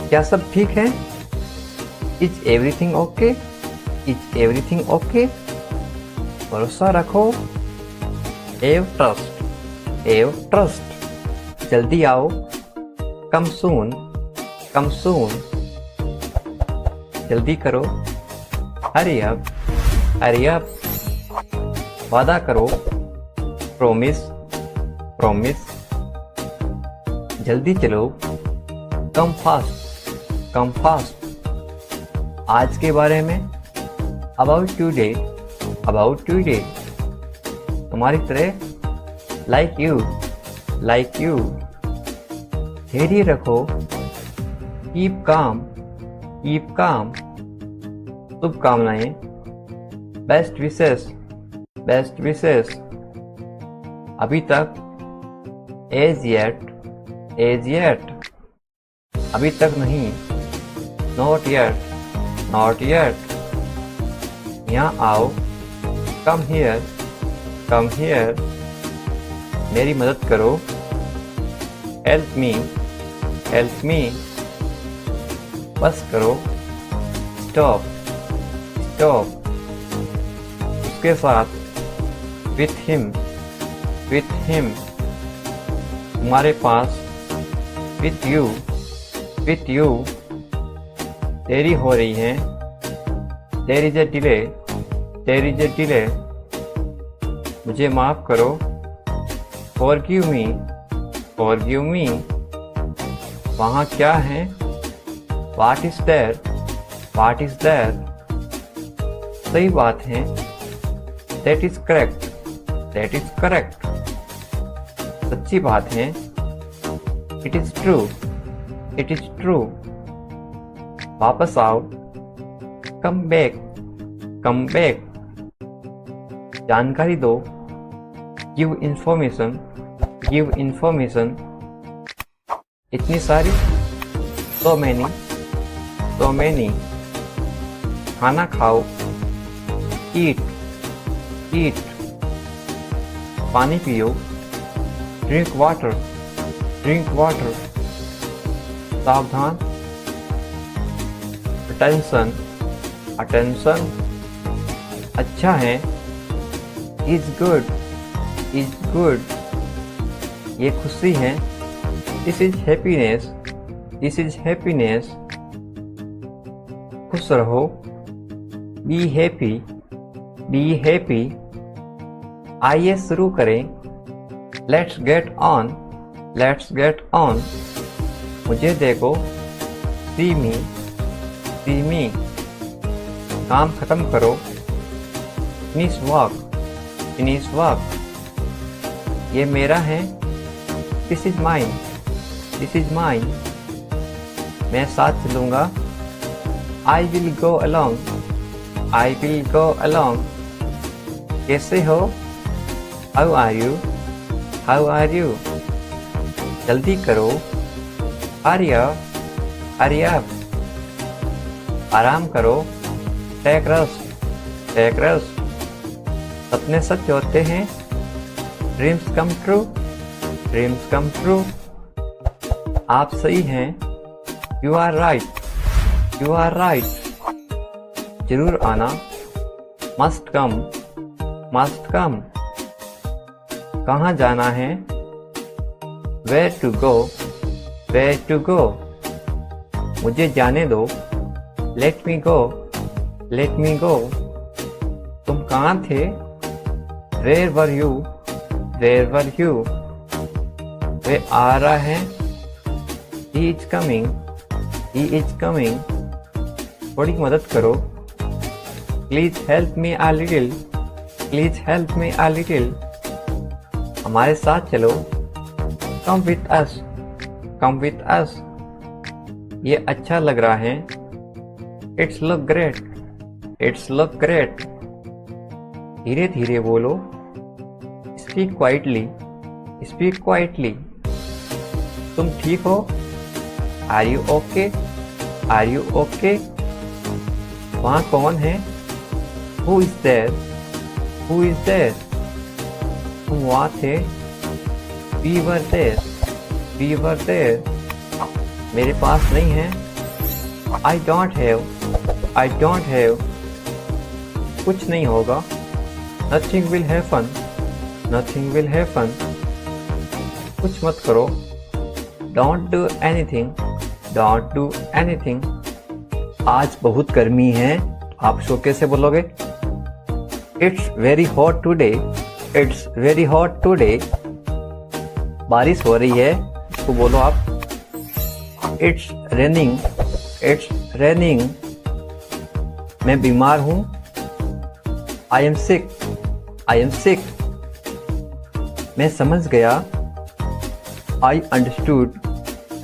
क्या सब ठीक है? Is everything okay? Is everything okay? भरोसा रखो। Have trust, have trust। जल्दी आओ। Come soon, come soon। जल्दी करो, हरी अप, हरी अप। वादा करो, प्रॉमिस, प्रॉमिस। जल्दी चलो, कम फास्ट, कम फास्ट। आज के बारे में, अबाउट टुडे, अबाउट टुडे। तुम्हारी तरह, लाइक यू, लाइक यू। धैर्य रखो, कीप काम, कीप काम। शुभकामनाएं, बेस्ट विशेस, बेस्ट विशेस। अभी तक, एज येट, एज येट। अभी तक नहीं, नॉट येट, नॉट येट। यहाँ आओ, कम हियर, कम हियर। मेरी मदद करो, हेल्प मी, हेल्प मी। बस करो, स्टॉप, स्टॉप। उसके साथ, विथ हिम, विथ हिम। तुम्हारे पास, विथ यू, विथ यू। देरी हो रही है, there is a delay, there is a delay. मुझे माफ करो, फॉरगिव मी, फॉरगिव मी। वहाँ क्या है, what is there, what is there. सही बात है, that is correct, that is correct. सच्ची बात है, it is true, it is true. वापस आओ, कम बैक, कम बैक। जानकारी दो, गिव इंफॉर्मेशन, गिव इंफॉर्मेशन। इतनी सारी, सो मैनी, सो मैनी। खाना खाओ, ईट, ईट। पानी पियो, ड्रिंक वाटर, ड्रिंक वाटर। सावधान, अटेंशन, अटेंशन। अच्छा है, इज गुड, इज गुड। ये खुशी है, this is happiness, this is happiness. खुश रहो, बी हैप्पी, बी हैप्पी। आइए शुरू करें, let's get on, let's get on. मुझे देखो, सी मी, सी मी। काम खत्म करो, फिनिश वर्क, फिनिश वर्क। ये मेरा है, this is mine, this is mine. मैं साथ चलूंगा, I will go along, I will go along. कैसे हो, how are you, how are you. जल्दी करो, हरी अप, हरी अप। आराम करो, टेक रेस्ट, टेक रेस्ट। सपने सच होते हैं, dreams come true, dreams come true. आप सही हैं, you are right, you are right. जरूर आना, मस्ट कम, मस्ट कम। कहाँ जाना है, where to go, where to go. मुझे जाने दो, लेट मी गो, लेट मी गो। तुम कहाँ थे, where were you, where were you. वे आ रहा है, he is coming, he is coming. थोड़ी मदद करो, please help me a little, please help me a little. हमारे साथ चलो, कम विथ अस, कम विथ अस। ये अच्छा लग रहा है, it's look great, it's look great. धीरे धीरे बोलो, स्पीक क्वाइटली, स्पीक क्वाइटली। तुम ठीक हो, are you okay, are you okay. वहाँ कौन है, who is there, who is there. तुम वहाँ थे, we were there, we were there. मेरे पास नहीं है, I don't have, I don't have. कुछ नहीं होगा, nothing will happen, nothing will happen. कुछ मत करो, don't do anything, don't do anything. आज बहुत गर्मी है, आप इसको कैसे बोलोगे? It's very hot today, it's very hot today. बारिश हो रही है, इसको बोलो आप इट्स रेनिंग, इट्स रेनिंग। मैं बीमार हूँ, I am sick, I am sick. मैं समझ गया, आई अंडरस्टूड,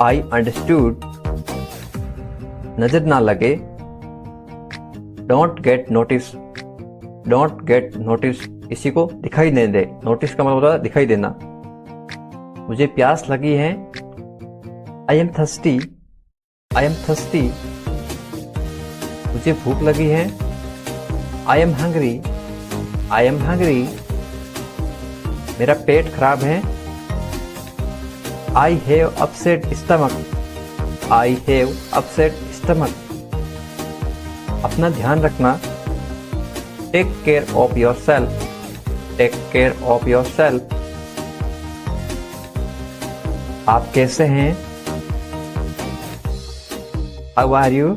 आई अंडरस्टूड। नजर ना लगे, don't get notice, don't get notice. किसी को दिखाई नहीं दे। नोटिस का मतलब होता है दिखाई देना। मुझे प्यास लगी है, I am thirsty, I am thirsty. मुझे भूख लगी है, I am hungry, I am hungry. मेरा पेट खराब है, I have upset stomach, I have upset stomach. अपना ध्यान रखना, take care of yourself, take care of yourself. आप कैसे हैं? How are you,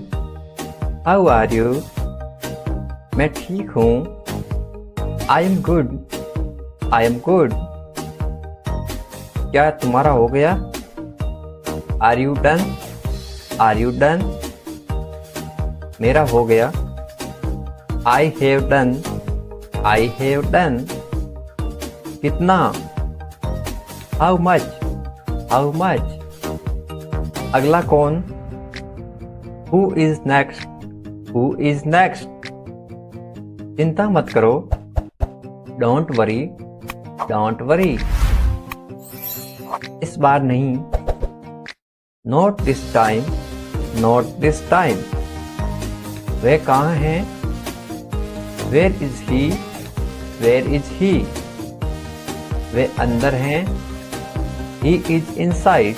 how are you. मैं ठीक हूँ, I am good, I am good. क्या तुम्हारा हो गया? Are you done, are you done. मेरा हो गया, I have done, I have done. कितना? How much, how much. अगला कौन? Who is next, who is next. चिंता मत करो, डोंट वरी, डोंट वरी। इस बार नहीं, not this time, not this time. वह कहाँ है? Where is he, where is he. वे अंदर हैं, he is inside,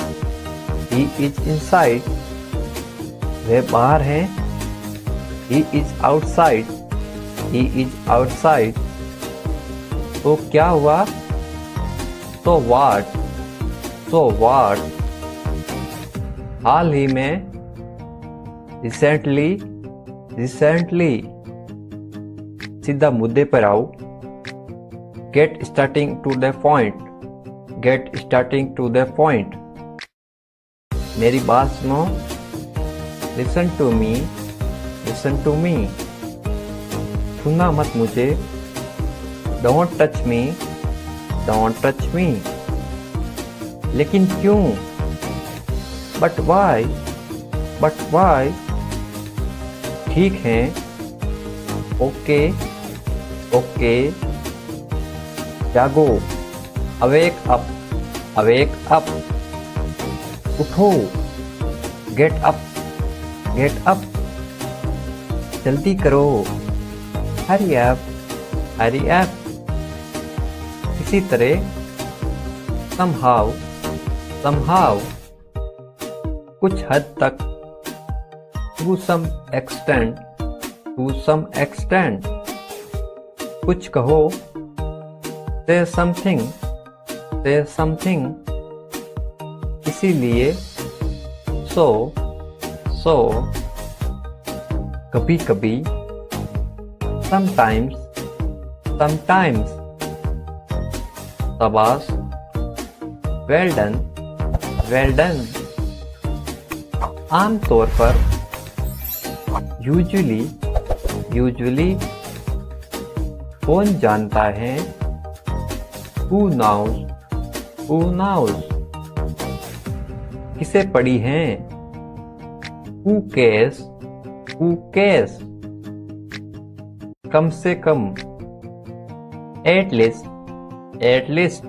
he is inside. वे बाहर हैं, he is outside, he is outside. तो क्या हुआ? तो व्हाट, तो व्हाट। हाल ही में, रिसेंटली, रिसेंटली। सीधा मुद्दे पर आओ, get starting to the point, get starting to the point. मेरी बात सुनो, listen to me, listen to me. छूना मत मुझे, don't touch me, don't touch me. लेकिन क्यों? But why, but why. ठीक है, ओके, ओके। जागो, अवेक अप, अवेक अप। उठो, गेट अप, गेट अप। जल्दी करो, हरी अप, हरी अप। इसी तरह, somehow, somehow। कुछ हद तक, to some extent, to some extent। कुछ कहो, say something, say something। इसीलिए, so, so। कभी कभी, sometimes, sometimes। शाबाश, well done, well done। आमतौर पर, यूजुअली, यूजुअली। कौन जानता है? Who knows, who knows। किसे पढ़ी हैं? Who cares, who cares। कम से कम, at least, at least।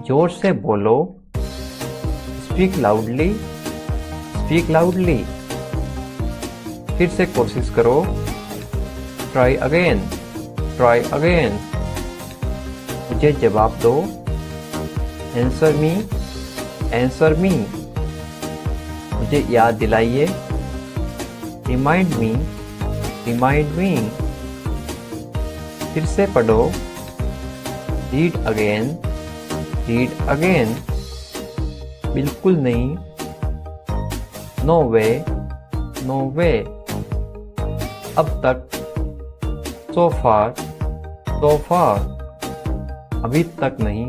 जोर से बोलो, स्पीक लाउडली, स्पीक लाउडली। फिर से कोशिश करो, ट्राई अगेन, ट्राई अगेन। मुझे जवाब दो, आंसर मी, आंसर मी। मुझे याद दिलाइए, रिमाइंड मी, रिमाइंड मी। फिर से पढ़ो, रीड अगेन, रीड अगेन। बिल्कुल नहीं, नो वे, नो वे। अब तक, so far, so far, अभी तक नहीं,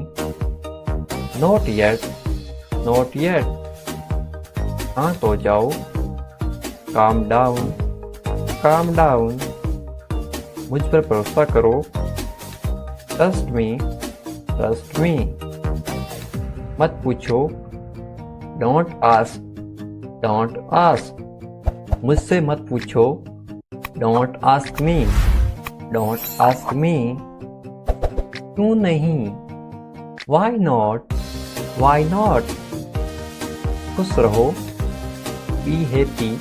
not yet, not yet, शांत हो जाओ, calm down, calm down, मुझ पर भरोसा करो, trust me, trust me, मत पूछो, don't ask, don't ask, मुझसे मत पूछो, don't ask me, don't ask me, क्यों नहीं, why not, why not, खुश रहो, be happy,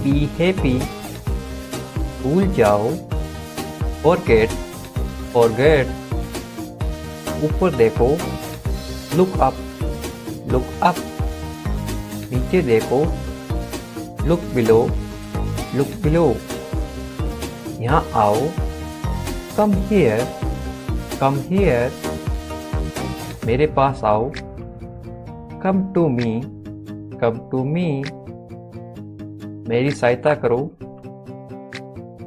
be happy, भूल जाओ, forget, forget, ऊपर देखो, look up, look up, नीचे देखो, look below, look below, यहाँ आओ, come here, come here, मेरे पास आओ, come to me, come to me, मेरी सहायता करो,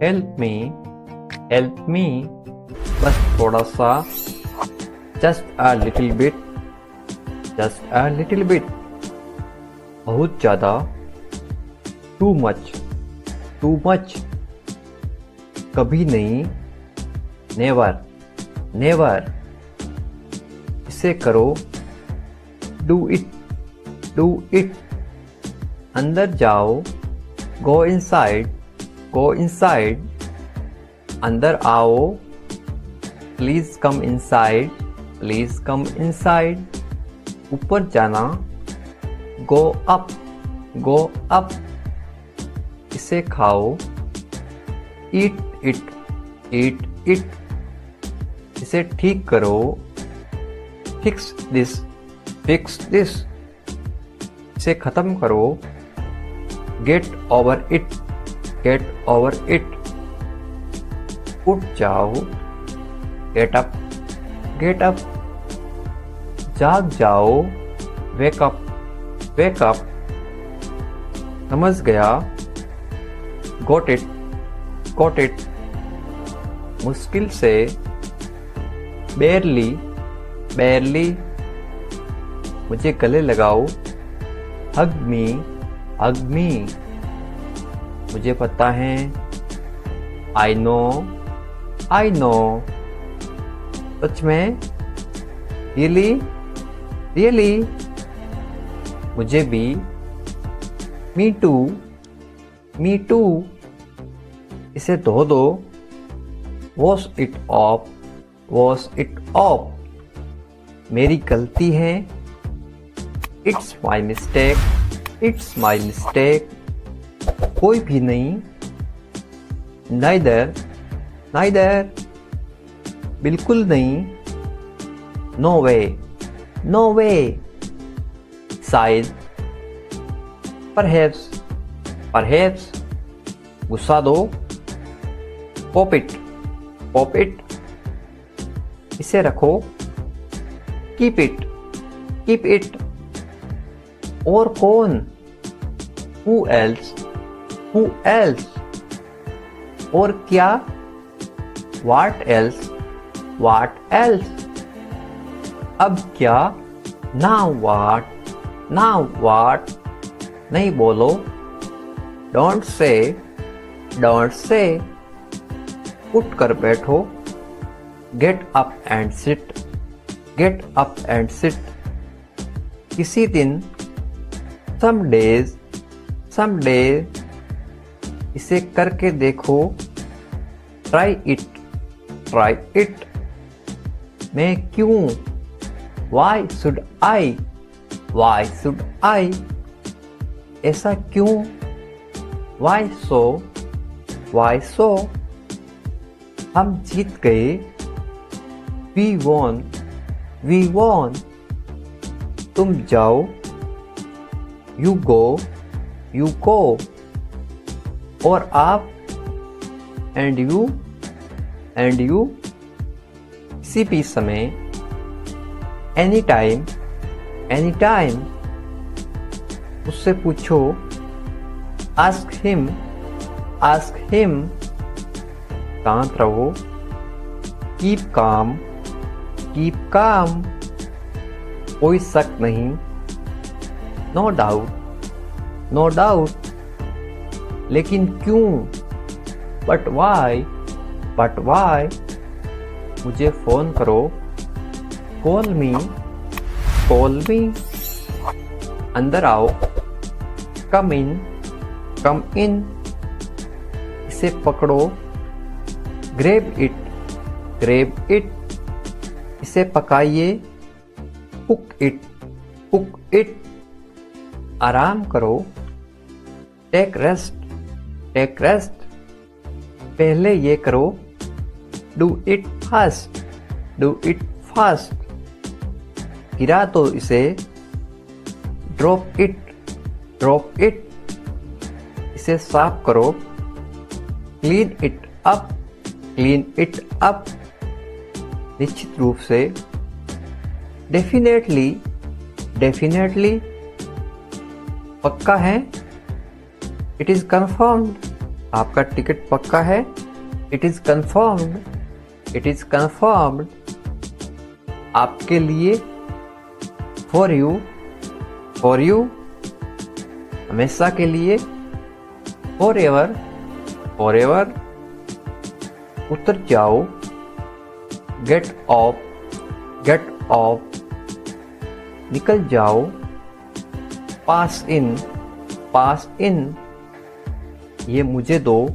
help me, help me, बस थोड़ा सा, just a little bit, just a little bit, बहुत ज़्यादा, too much, too much, कभी नहीं, never, never, इसे करो, do it, do it, अंदर जाओ, go inside, go inside, अंदर आओ, please come inside, please come inside, ऊपर जाना, go up, go up, इसे खाओ, eat it, eat it, इसे ठीक करो, fix this, fix this, इसे खत्म करो, get over it, get over it, उठ जाओ, get up, get up, जाग जाओ, wake up, wake up, समझ गया, got it, got it, मुश्किल से, barely, barely, मुझे गले लगाओ, hug me, hug me, मुझे पता है, I know, I know, सच में, really, really, मुझे भी, me too, me too, इसे धो दो, wash it off, wash it off, मेरी गलती है, it's my mistake, it's my mistake, कोई भी नहीं, neither, neither, बिल्कुल नहीं, no way, no way, शायद, perhaps, perhaps, गुस्सा दो, pop it, pop it, इसे रखो, keep it, keep it, और कौन, who else, who else, और क्या, what else, what else, अब क्या, now what, now what, नहीं बोलो, don't say, don't say, उठ कर बैठो, get up and sit, get up and sit, किसी दिन, some days, someday, इसे करके देखो, try it, try it, मैं क्यों, why should I, why should I, ऐसा क्यों, why so, why so, हम जीत गए, we won, we won, तुम जाओ, you go, you go, और आप, and you, किसी भी समय, anytime, anytime, उससे पूछो, आस्क हिम, आस्क हिम। शांत रहो, कीप काम, कीप काम। कोई शक नहीं, नो डाउट, नो डाउट। लेकिन क्यों, बट वाई, बट वाई। मुझे फोन करो, कॉल मी, कॉल मी। अंदर आओ, कम इन, कम इन। इसे पकड़ो, ग्रेब इट, ग्रेब इट। इसे पकाइए, कुक इट, कुक इट। आराम करो, टेक रेस्ट, टेक रेस्ट। पहले ये करो, do it fast, do it fast. गिरा तो इसे, ड्रॉप इट, ड्रॉप इट। इसे साफ करो, clean it up, clean it up. निश्चित रूप से, डेफिनेटली, डेफिनेटली। पक्का है, इट इज कंफर्म्ड। आपका टिकट पक्का है, it is confirmed, it is confirmed. आपके लिए, फॉर यू, फॉर यू। हमेशा के लिए, फॉर एवर, फॉर एवर। उतर जाओ, गेट ऑफ, गेट ऑफ। निकल जाओ, पास इन, पास इन। ये मुझे दो,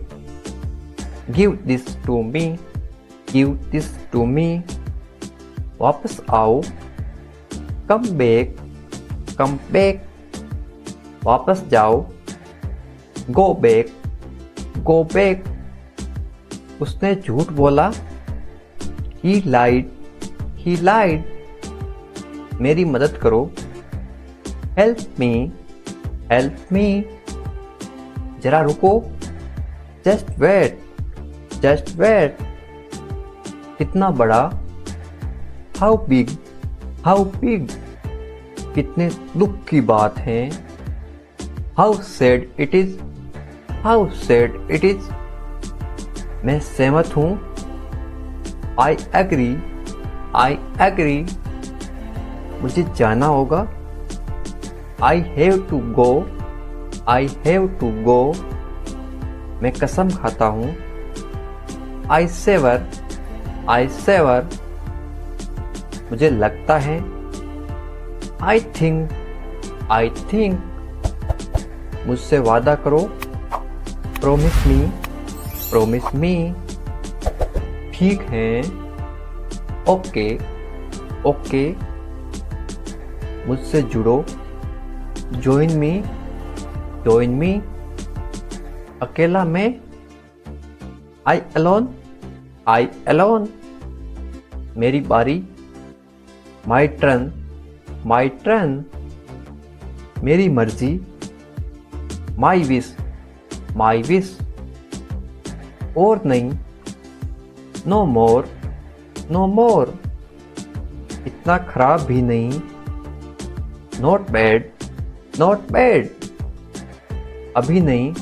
give this to me, give this to me. वापस आओ, कम बैक, कम बैक। वापस जाओ, गो बैक, गो बैक। उसने झूठ बोला, ही लाइड, ही लाइड। मेरी मदद करो, हेल्प मी, हेल्प मी। जरा रुको, जस्ट वेट, जस्ट वेट। कितना बड़ा, हाउ बिग, हाउ बिग। कितने दुख की बात है, how sad it is, how sad it is. मैं सहमत हूं, आई एग्री, आई एग्री। मुझे जाना होगा, I have to go, I have to go. मैं कसम खाता हूं, आई सेवर, आई सेवर। मुझे लगता है, आई थिंक, आई थिंक। मुझसे वादा करो, प्रोमिस मी, प्रोमिस मी। ठीक है, ओके, ओके। मुझसे जुड़ो, ज्वाइन मी, ज्वाइन मी। अकेला मैं, आई अलोन, आई अलोन। मेरी बारी, माई टर्न, माई टर्न। मेरी मर्जी, माई विश, माई विश। और नहीं, नो मोर, नो मोर। इतना खराब भी नहीं, नॉट बैड, नॉट बैड। अभी नहीं,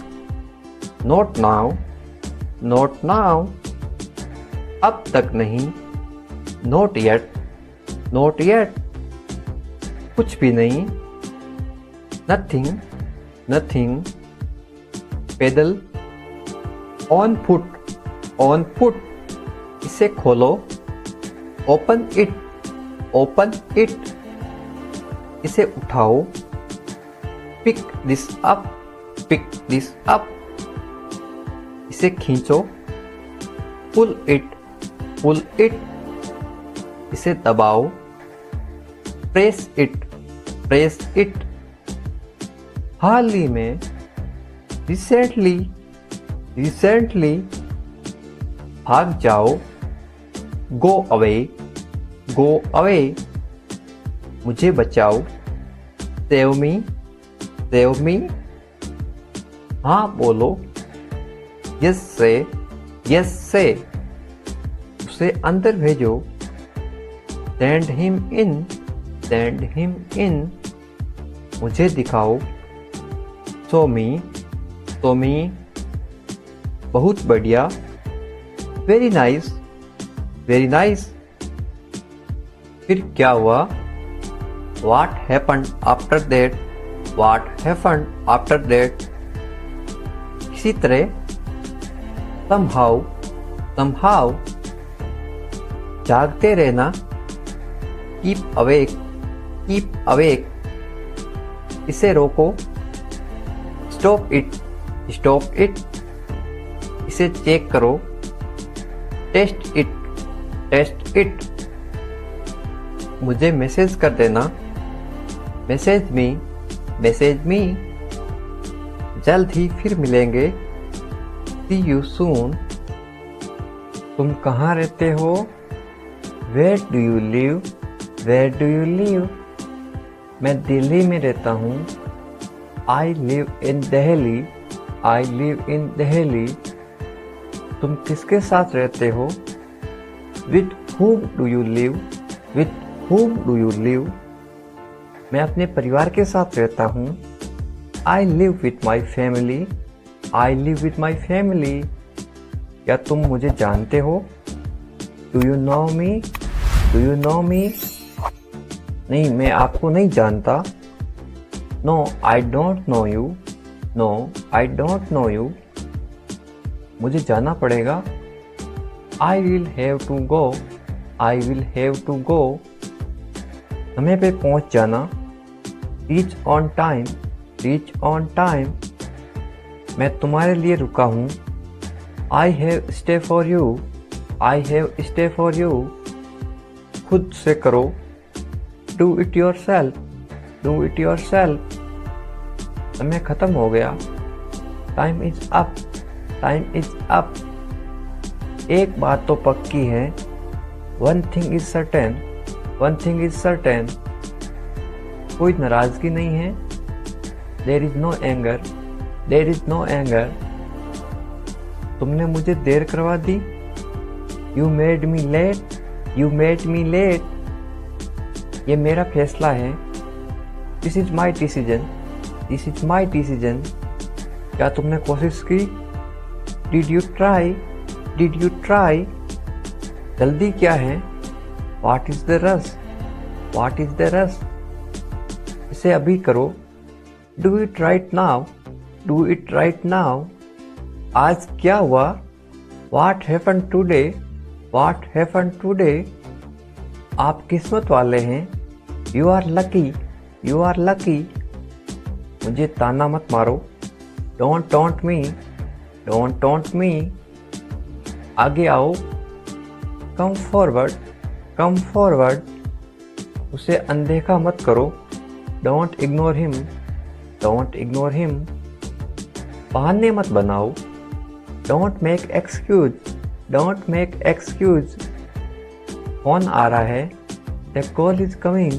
नॉट नाउ, नॉट नाउ। अब तक नहीं, नॉट येट, नॉट येट। कुछ भी नहीं, नथिंग, नथिंग। पैदल, ऑन फुट, ऑन फुट। इसे खोलो, ओपन इट, ओपन इट। इसे उठाओ, pick this up, pick this up. इसे खींचो, पुल इट, पुल इट। इसे दबाओ, प्रेस इट, प्रेस इट। हाल ही में, रिसेंटली, रिसेंटली। भाग जाओ, गो अवे, गो अवे। मुझे बचाओ, सेव मी, सेव मी। हाँ बोलो, यस से, यस से। उसे अंदर भेजो, send him in, send him in. मुझे दिखाओ, शो मी, तो मी, बहुत बढ़िया, वेरी नाइस, वेरी नाइस। फिर क्या हुआ? What happened after that? What happened after that? इसी तरह somehow, somehow, जागते रहना, keep awake, keep awake, इसे रोको, stop it, stop it, इसे चेक करो, टेस्ट इट, टेस्ट इट, मुझे मैसेज कर देना, मैसेज मी, मैसेज मी, जल्द ही फिर मिलेंगे, सी यू सून। तुम कहाँ रहते हो? Where do you live, where do you live, मैं दिल्ली में रहता हूँ, I live in Delhi, I live in Delhi. तुम किसके साथ रहते हो? With whom do you live? With whom do you live? मैं अपने परिवार के साथ रहता हूँ, I live with my family, I live with my family। क्या तुम मुझे जानते हो? Do you know me? Do you know me? नहीं, मैं आपको नहीं जानता। No, I don't know you. No, I don't know you। मुझे जाना पड़ेगा, I will have to go, I will have to go। समय पे पहुंच जाना, reach on time, reach on time। मैं तुम्हारे लिए रुका हूँ, I have stay for you, I have stay for you। खुद से करो, do it yourself, do it yourself। समय खत्म हो गया, time is up, time is up. एक बात तो पक्की है, one thing is certain, one thing is certain. कोई नाराजगी नहीं है, there is no anger, there is no anger. तुमने मुझे देर करवा दी, you made me late, you made me late. ये मेरा फैसला है, this is my decision, this is my decision. क्या तुमने कोशिश की? Did you try? Did you try? जल्दी क्या है? What is the rush? What is the rush? इसे अभी करो, Do it right now, do it right now। आज क्या हुआ? What happened today? What happened today? आप किस्मत वाले हैं, You are lucky, you are lucky। मुझे ताना मत मारो, Don't taunt me, Don't taunt me। आगे आओ, Come forward, come forward। उसे अनदेखा मत करो, Don't ignore him, Don't ignore him। बहाने मत बनाओ, Don't make excuse, Don't make excuse। Phone आ रहा है, The call is coming,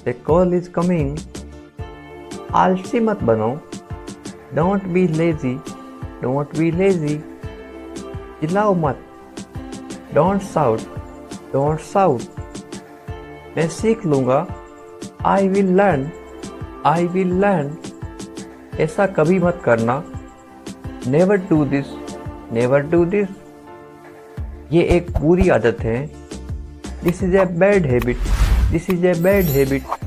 The call is coming। आलसी मत बनो, Don't be lazy, Don't be lazy। चिल्लाओ मत, Don't shout, Don't shout। मैं सीख लूँगा, I will learn, I will learn। ऐसा कभी मत करना, Never do this, Never do this। ये एक बुरी आदत है, This is a bad habit, This is a bad habit।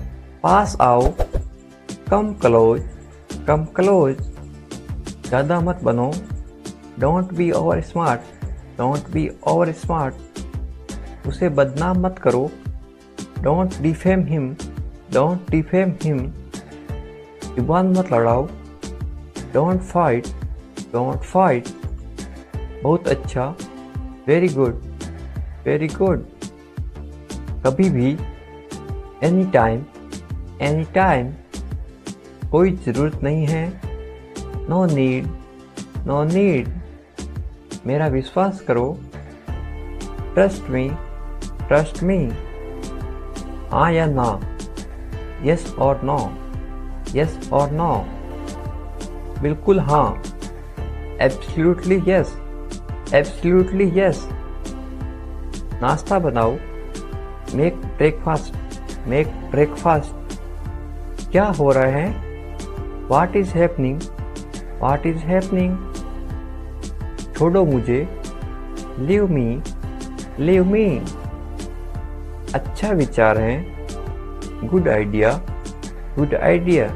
पास आओ, Come close, Come close। ज़्यादा मत बनो, Don't be over smart, Don't be over smart। उसे बदनाम मत करो, Don't defame him, Don't defame him। जुबान मत लड़ाओ, Don't fight, Don't fight। बहुत अच्छा, Very good, Very good। कभी भी, Anytime, Anytime। कोई ज़रूरत नहीं है, No need, no need। मेरा विश्वास करो, Trust me, Trust me। हाँ या ना, Yes or no, Yes or no। बिल्कुल हाँ, Absolutely yes, Absolutely yes। नाश्ता बनाओ, Make breakfast, Make breakfast। क्या हो रहा है? What is happening, what is happening? छोड़ो मुझे, लीव मी, लीव मी। अच्छा विचार है, गुड आइडिया, गुड आइडिया।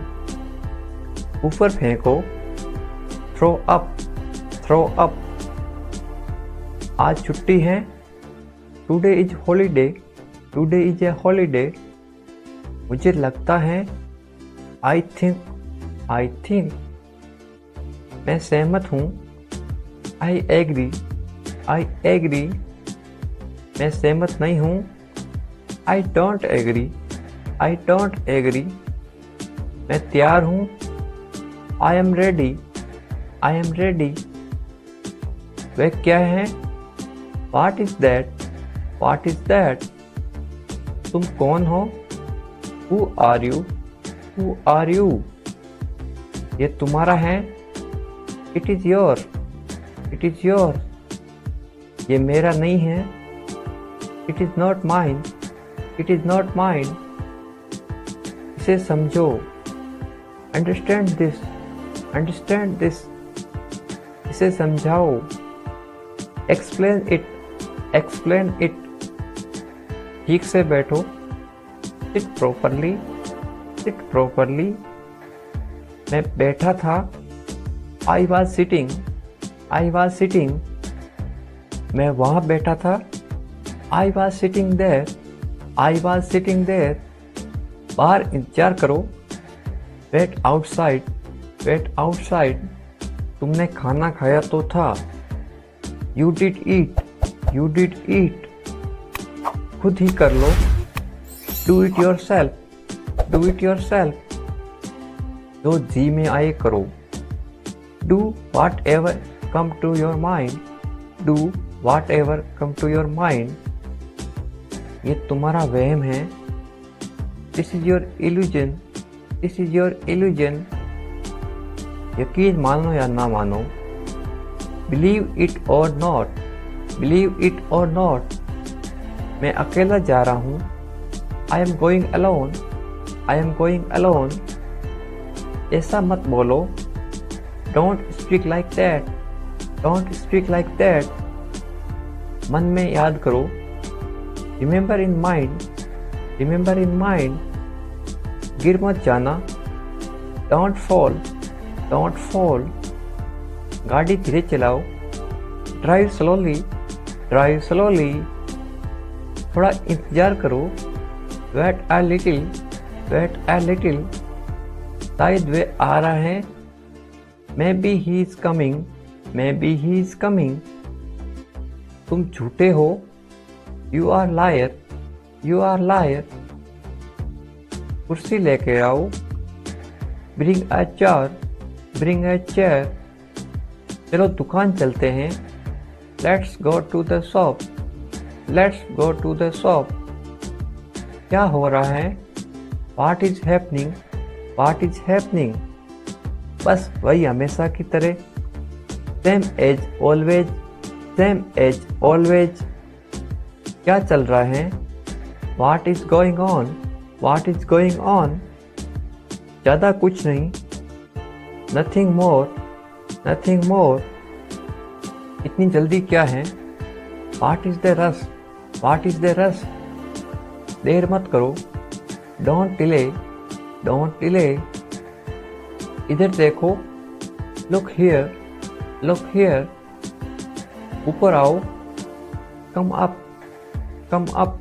ऊपर फेंको, थ्रो अप, थ्रो अप। आज छुट्टी है, today is holiday, today is a holiday. मुझे लगता है, आई थिंक, आई थिंक। मैं सहमत हूँ, आई एग्री, आई एग्री। मैं सहमत नहीं हूँ, I don't agree, I don't agree. मैं तैयार हूँ, I am ready, I am ready. वह क्या है? What is that, what is that. तुम कौन हो? Who are you, who are you. ये तुम्हारा है, it is your, it is your. ये मेरा नहीं है, it is not mine, it is not mine. इसे समझो, अंडरस्टैंड दिस, अंडरस्टैंड दिस। इसे समझाओ, एक्सप्लेन इट, एक्सप्लेन इट। ठीक से बैठो, सिट प्रॉपरली, सिट प्रॉपरली। मैं बैठा था, I was sitting, I was sitting. मैं वहाँ बैठा था, I was sitting there, I was sitting there. बाहर इंतजार करो, वेट आउटसाइड, वेट आउटसाइड। तुमने खाना खाया तो था, you did eat, you did eat. खुद ही कर लो, do it yourself, do it yourself. जो जी में आए करो, do whatever come to your mind, do whatever come to your mind. ये तुम्हारा वहम है, this is your illusion, this is your illusion. यकीन मानो या ना मानो, believe it or not, believe it or not. मैं अकेला जा रहा हूँ, I am going alone, I am going alone. ऐसा मत बोलो, don't speak like that, don't speak like that. मन में याद करो, remember in mind, remember in mind. गिर मत जाना, डोंट फॉल, डोंट फॉल। गाड़ी धीरे चलाओ, ड्राइव स्लोली, ड्राइव स्लोली। थोड़ा इंतजार करो, wait a little, wait a little. शायद वे आ रहा है, maybe he is coming, maybe he is coming. तुम झूठे हो, you are liar, you are liar. कुर्सी लेके आओ, bring a chair, bring a chair. चलो दुकान चलते हैं, let's go to the shop, let's go to the shop. क्या हो रहा है? What is happening, what is happening. बस वही हमेशा की तरह, same as always, same as always. क्या चल रहा है? What is going on, what is going on. ज़्यादा कुछ नहीं, नथिंग मोर, नथिंग मोर। इतनी जल्दी क्या है? What is the rush, what is the rush. देर मत करो, डोंट डिले, डोंट डिले। इधर देखो, लुक हियर, लुक हियर। ऊपर आओ, कम अप, कम अप।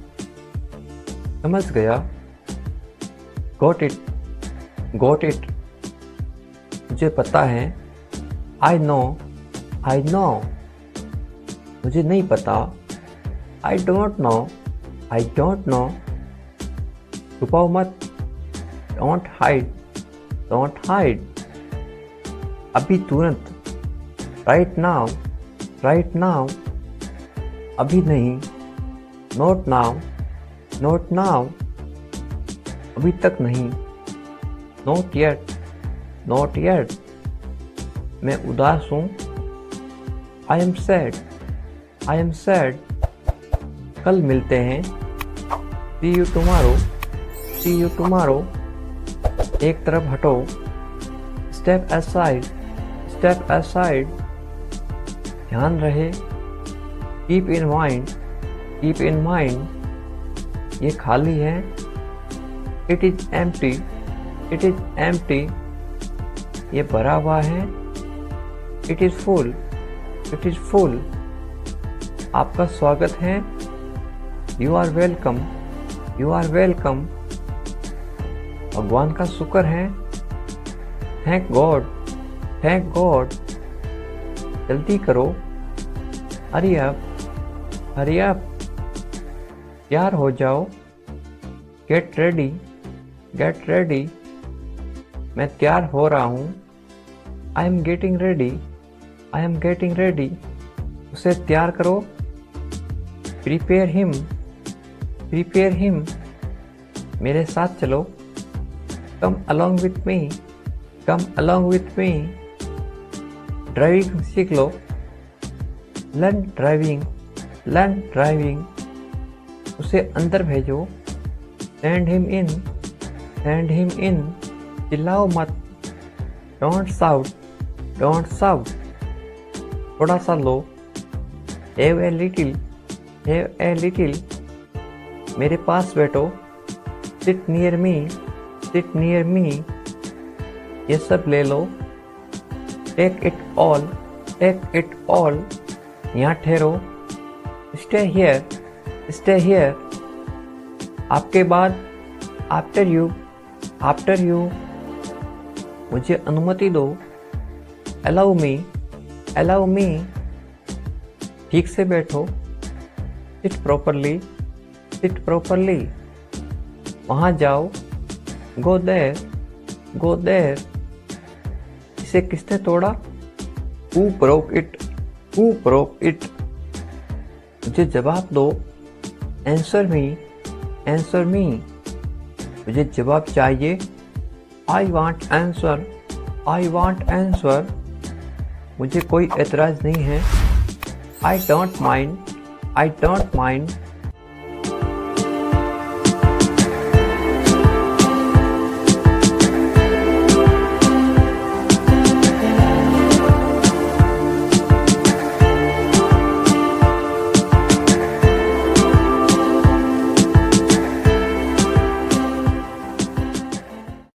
समझ गया, गॉट इट, गॉट इट। मुझे पता है, आई नो, आई नो। मुझे नहीं पता, I don't know, I don't know. छुपाओ मत, डोंट हाइड, डोंट हाइड। अभी तुरंत, राइट नाउ, राइट नाउ। अभी नहीं, नॉट नाउ, नॉट नाउ। अभी तक नहीं, नॉट येट, नॉट येट। मैं उदास हूँ, I am sad, I am sad. कल मिलते हैं, see you tomorrow, see you tomorrow. एक तरफ हटो, स्टेप असाइड, स्टेप असाइड, ध्यान रहे, कीप इन माइंड, ये खाली है, इट इज एम्प्टी, ये भरा हुआ है, इट इज फुल, आपका स्वागत है, यू आर वेलकम, भगवान का शुक्र है, थैंक गॉड, जल्दी करो, हरी अप, तैयार हो जाओ, गेट रेडी, मैं तैयार हो रहा हूँ, आई एम गेटिंग रेडी, उसे तैयार करो, प्रिपेयर हिम, मेरे साथ चलो, come along with me, driving सीख लो, लर्न ड्राइविंग, उसे अंदर भेजो, सेंड हिम इन, चिल्लाओ मत, डोंट शाउट, थोड़ा सा लो, हैव ए लिटिल, मेरे पास बैठो, सिट नियर मी, ये सब ले लो, टेक इट ऑल, यहाँ ठहरो, स्टे हियर, आपके बाद, आफ्टर यू, मुझे अनुमति दो, अलाउ मी, ठीक से बैठो, सिट प्रॉपरली, वहाँ जाओ, गो देयर, इसे किसने तोड़ा, हु ब्रोक इट, मुझे जवाब दो, आंसर मी, मुझे जवाब चाहिए, आई वांट आंसर, मुझे कोई एतराज नहीं है, आई डोंट माइंड,